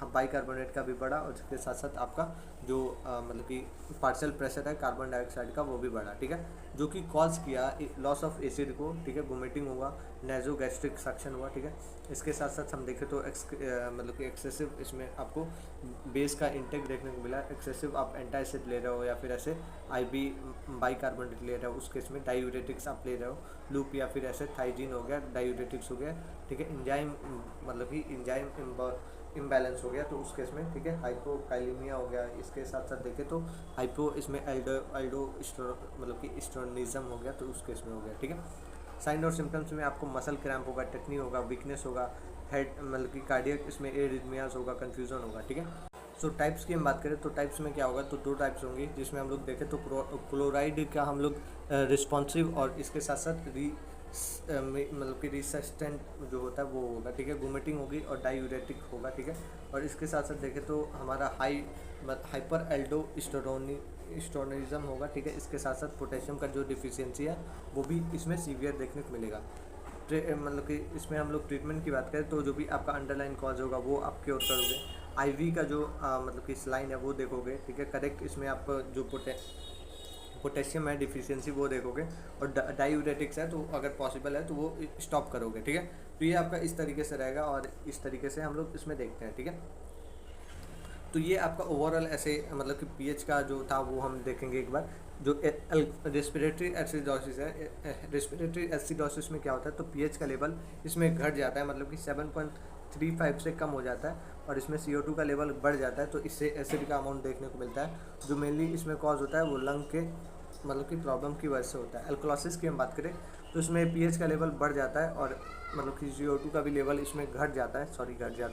A: बाइकार्बोनेट का भी बढ़ा, और इसके साथ साथ आपका जो मतलब कि पार्शियल प्रेशर है कार्बन डाइऑक्साइड का वो भी बढ़ा, ठीक है, जो कि कॉज किया लॉस ऑफ एसिड को, ठीक है। वोमिटिंग हुआ, नेजोगैस्ट्रिक सक्शन हुआ, ठीक है। इसके साथ साथ हम देखें तो मतलब कि एक्सेसिव इसमें आपको बेस का इंटेक देखने को मिला, एक्सेसिव आप एंटासिड ले रहे हो या फिर ऐसे IB बाइकार्बोनेट ले रहे हो, उस केस में डायूरेटिक्स आप ले रहे हो, लूप या फिर ऐसे थाइजीन हो गया, डायूरेटिक्स हो गया, ठीक है। इंजाइम मतलब कि इंजाइम इम्बैलेंस हो गया तो उस केस में, ठीक है। हाइपोकाइलीमिया हो गया, इसके साथ साथ देखें तो हाइपो इसमें एल्डो मतलब कि स्टोनिज्म हो गया, तो उस केस में हो गया, ठीक है। साइन और सिम्टम्स में आपको मसल क्रैम्प होगा, टेक्नी होगा, वीकनेस होगा, हेड मतलब कि कार्डियक इसमें एरिथमियाज होगा, कन्फ्यूजन होगा, ठीक है। सो टाइप्स की हम बात करें तो टाइप्स में क्या होगा, तो दो टाइप्स होंगे जिसमें हम लोग देखें तो क्लोराइड का हम लोग रिस्पॉन्सिव, और इसके साथ साथ मतलब कि रिसस्टेंट जो होता है वो होगा, ठीक है। वोमिटिंग होगी और डायूरेटिक होगा, ठीक है। और इसके साथ साथ देखें तो हमारा हाइपर एल्डोस्टेरोनिज्म होगा, ठीक है। इसके साथ साथ पोटेशियम का जो डिफिशियंसी है वो भी इसमें सीवियर देखने को मिलेगा। मतलब कि इसमें हम लोग ट्रीटमेंट की बात करें तो जो भी आपका अंडरलाइन कॉज होगा वो आप क्योर करोगे। आईवी का जो मतलब कि लाइन है वो देखोगे, ठीक है। करेक्ट इसमें आप जो पोटेशियम है डिफिशियंसी वो देखोगे, और डायूरेटिक्स है तो अगर पॉसिबल है तो वो स्टॉप करोगे, ठीक है। तो ये आपका इस तरीके से रहेगा और इस तरीके से हम लोग इसमें देखते हैं, ठीक है। तो ये आपका ओवरऑल ऐसे मतलब कि पीएच का जो था वो हम देखेंगे एक बार। जो रेस्पिरेटरी एसिडोसिस है, रेस्पिरेटरी एसिडोसिस में क्या होता है, तो पीएच का लेवल इसमें घट जाता है, मतलब कि 7.35 से कम हो जाता है, और इसमें CO2 का लेवल बढ़ जाता है, तो इससे एसिड का अमाउंट देखने को मिलता है। जो मेनली इसमें कॉज होता है वो लंग के मतलब कि प्रॉब्लम की वजह से होता है। अल्कोलोसिस की हम बात करें तो इसमें पीएच का लेवल बढ़ जाता है, और मतलब कि CO2 का भी लेवल इसमें घट जाता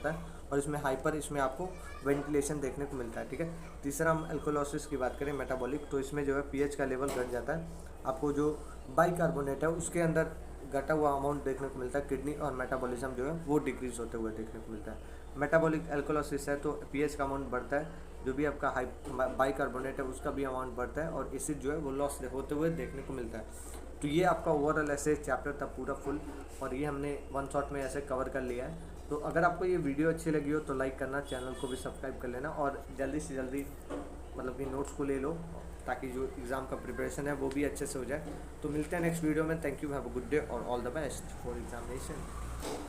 A: है, और इसमें हाइपर इसमें आपको वेंटिलेशन देखने को मिलता है, ठीक है। तीसरा हम अल्कोलोसिस की बात करें मेटाबॉलिक, तो इसमें जो है पीएच का लेवल घट जाता है, आपको जो बाइकार्बोनेट है उसके अंदर घटा हुआ अमाउंट देखने को मिलता है, किडनी और मेटाबॉलिज्म जो है वो डिक्रीज होते हुए देखने को मिलता है। मेटाबॉलिक अल्कोलोसिस है तो पीएच का अमाउंट बढ़ता है, जो भी आपका हाई बाइकार्बोनेट है उसका भी अमाउंट बढ़ता है, और एसिड जो है वो लॉस होते हुए देखने को मिलता है। तो ये आपका ओवरऑल ऐसे चैप्टर था पूरा फुल, और ये हमने वन शॉट में ऐसे कवर कर लिया है। तो अगर आपको ये वीडियो अच्छी लगी हो तो लाइक करना, चैनल को भी सब्सक्राइब कर लेना, और जल्दी से जल्दी मतलब कि नोट्स को ले लो, ताकि जो एग्ज़ाम का प्रिपरेशन है वो भी अच्छे से हो जाए। तो मिलते हैं नेक्स्ट वीडियो में। Thank you, have a good day और all the best for examination.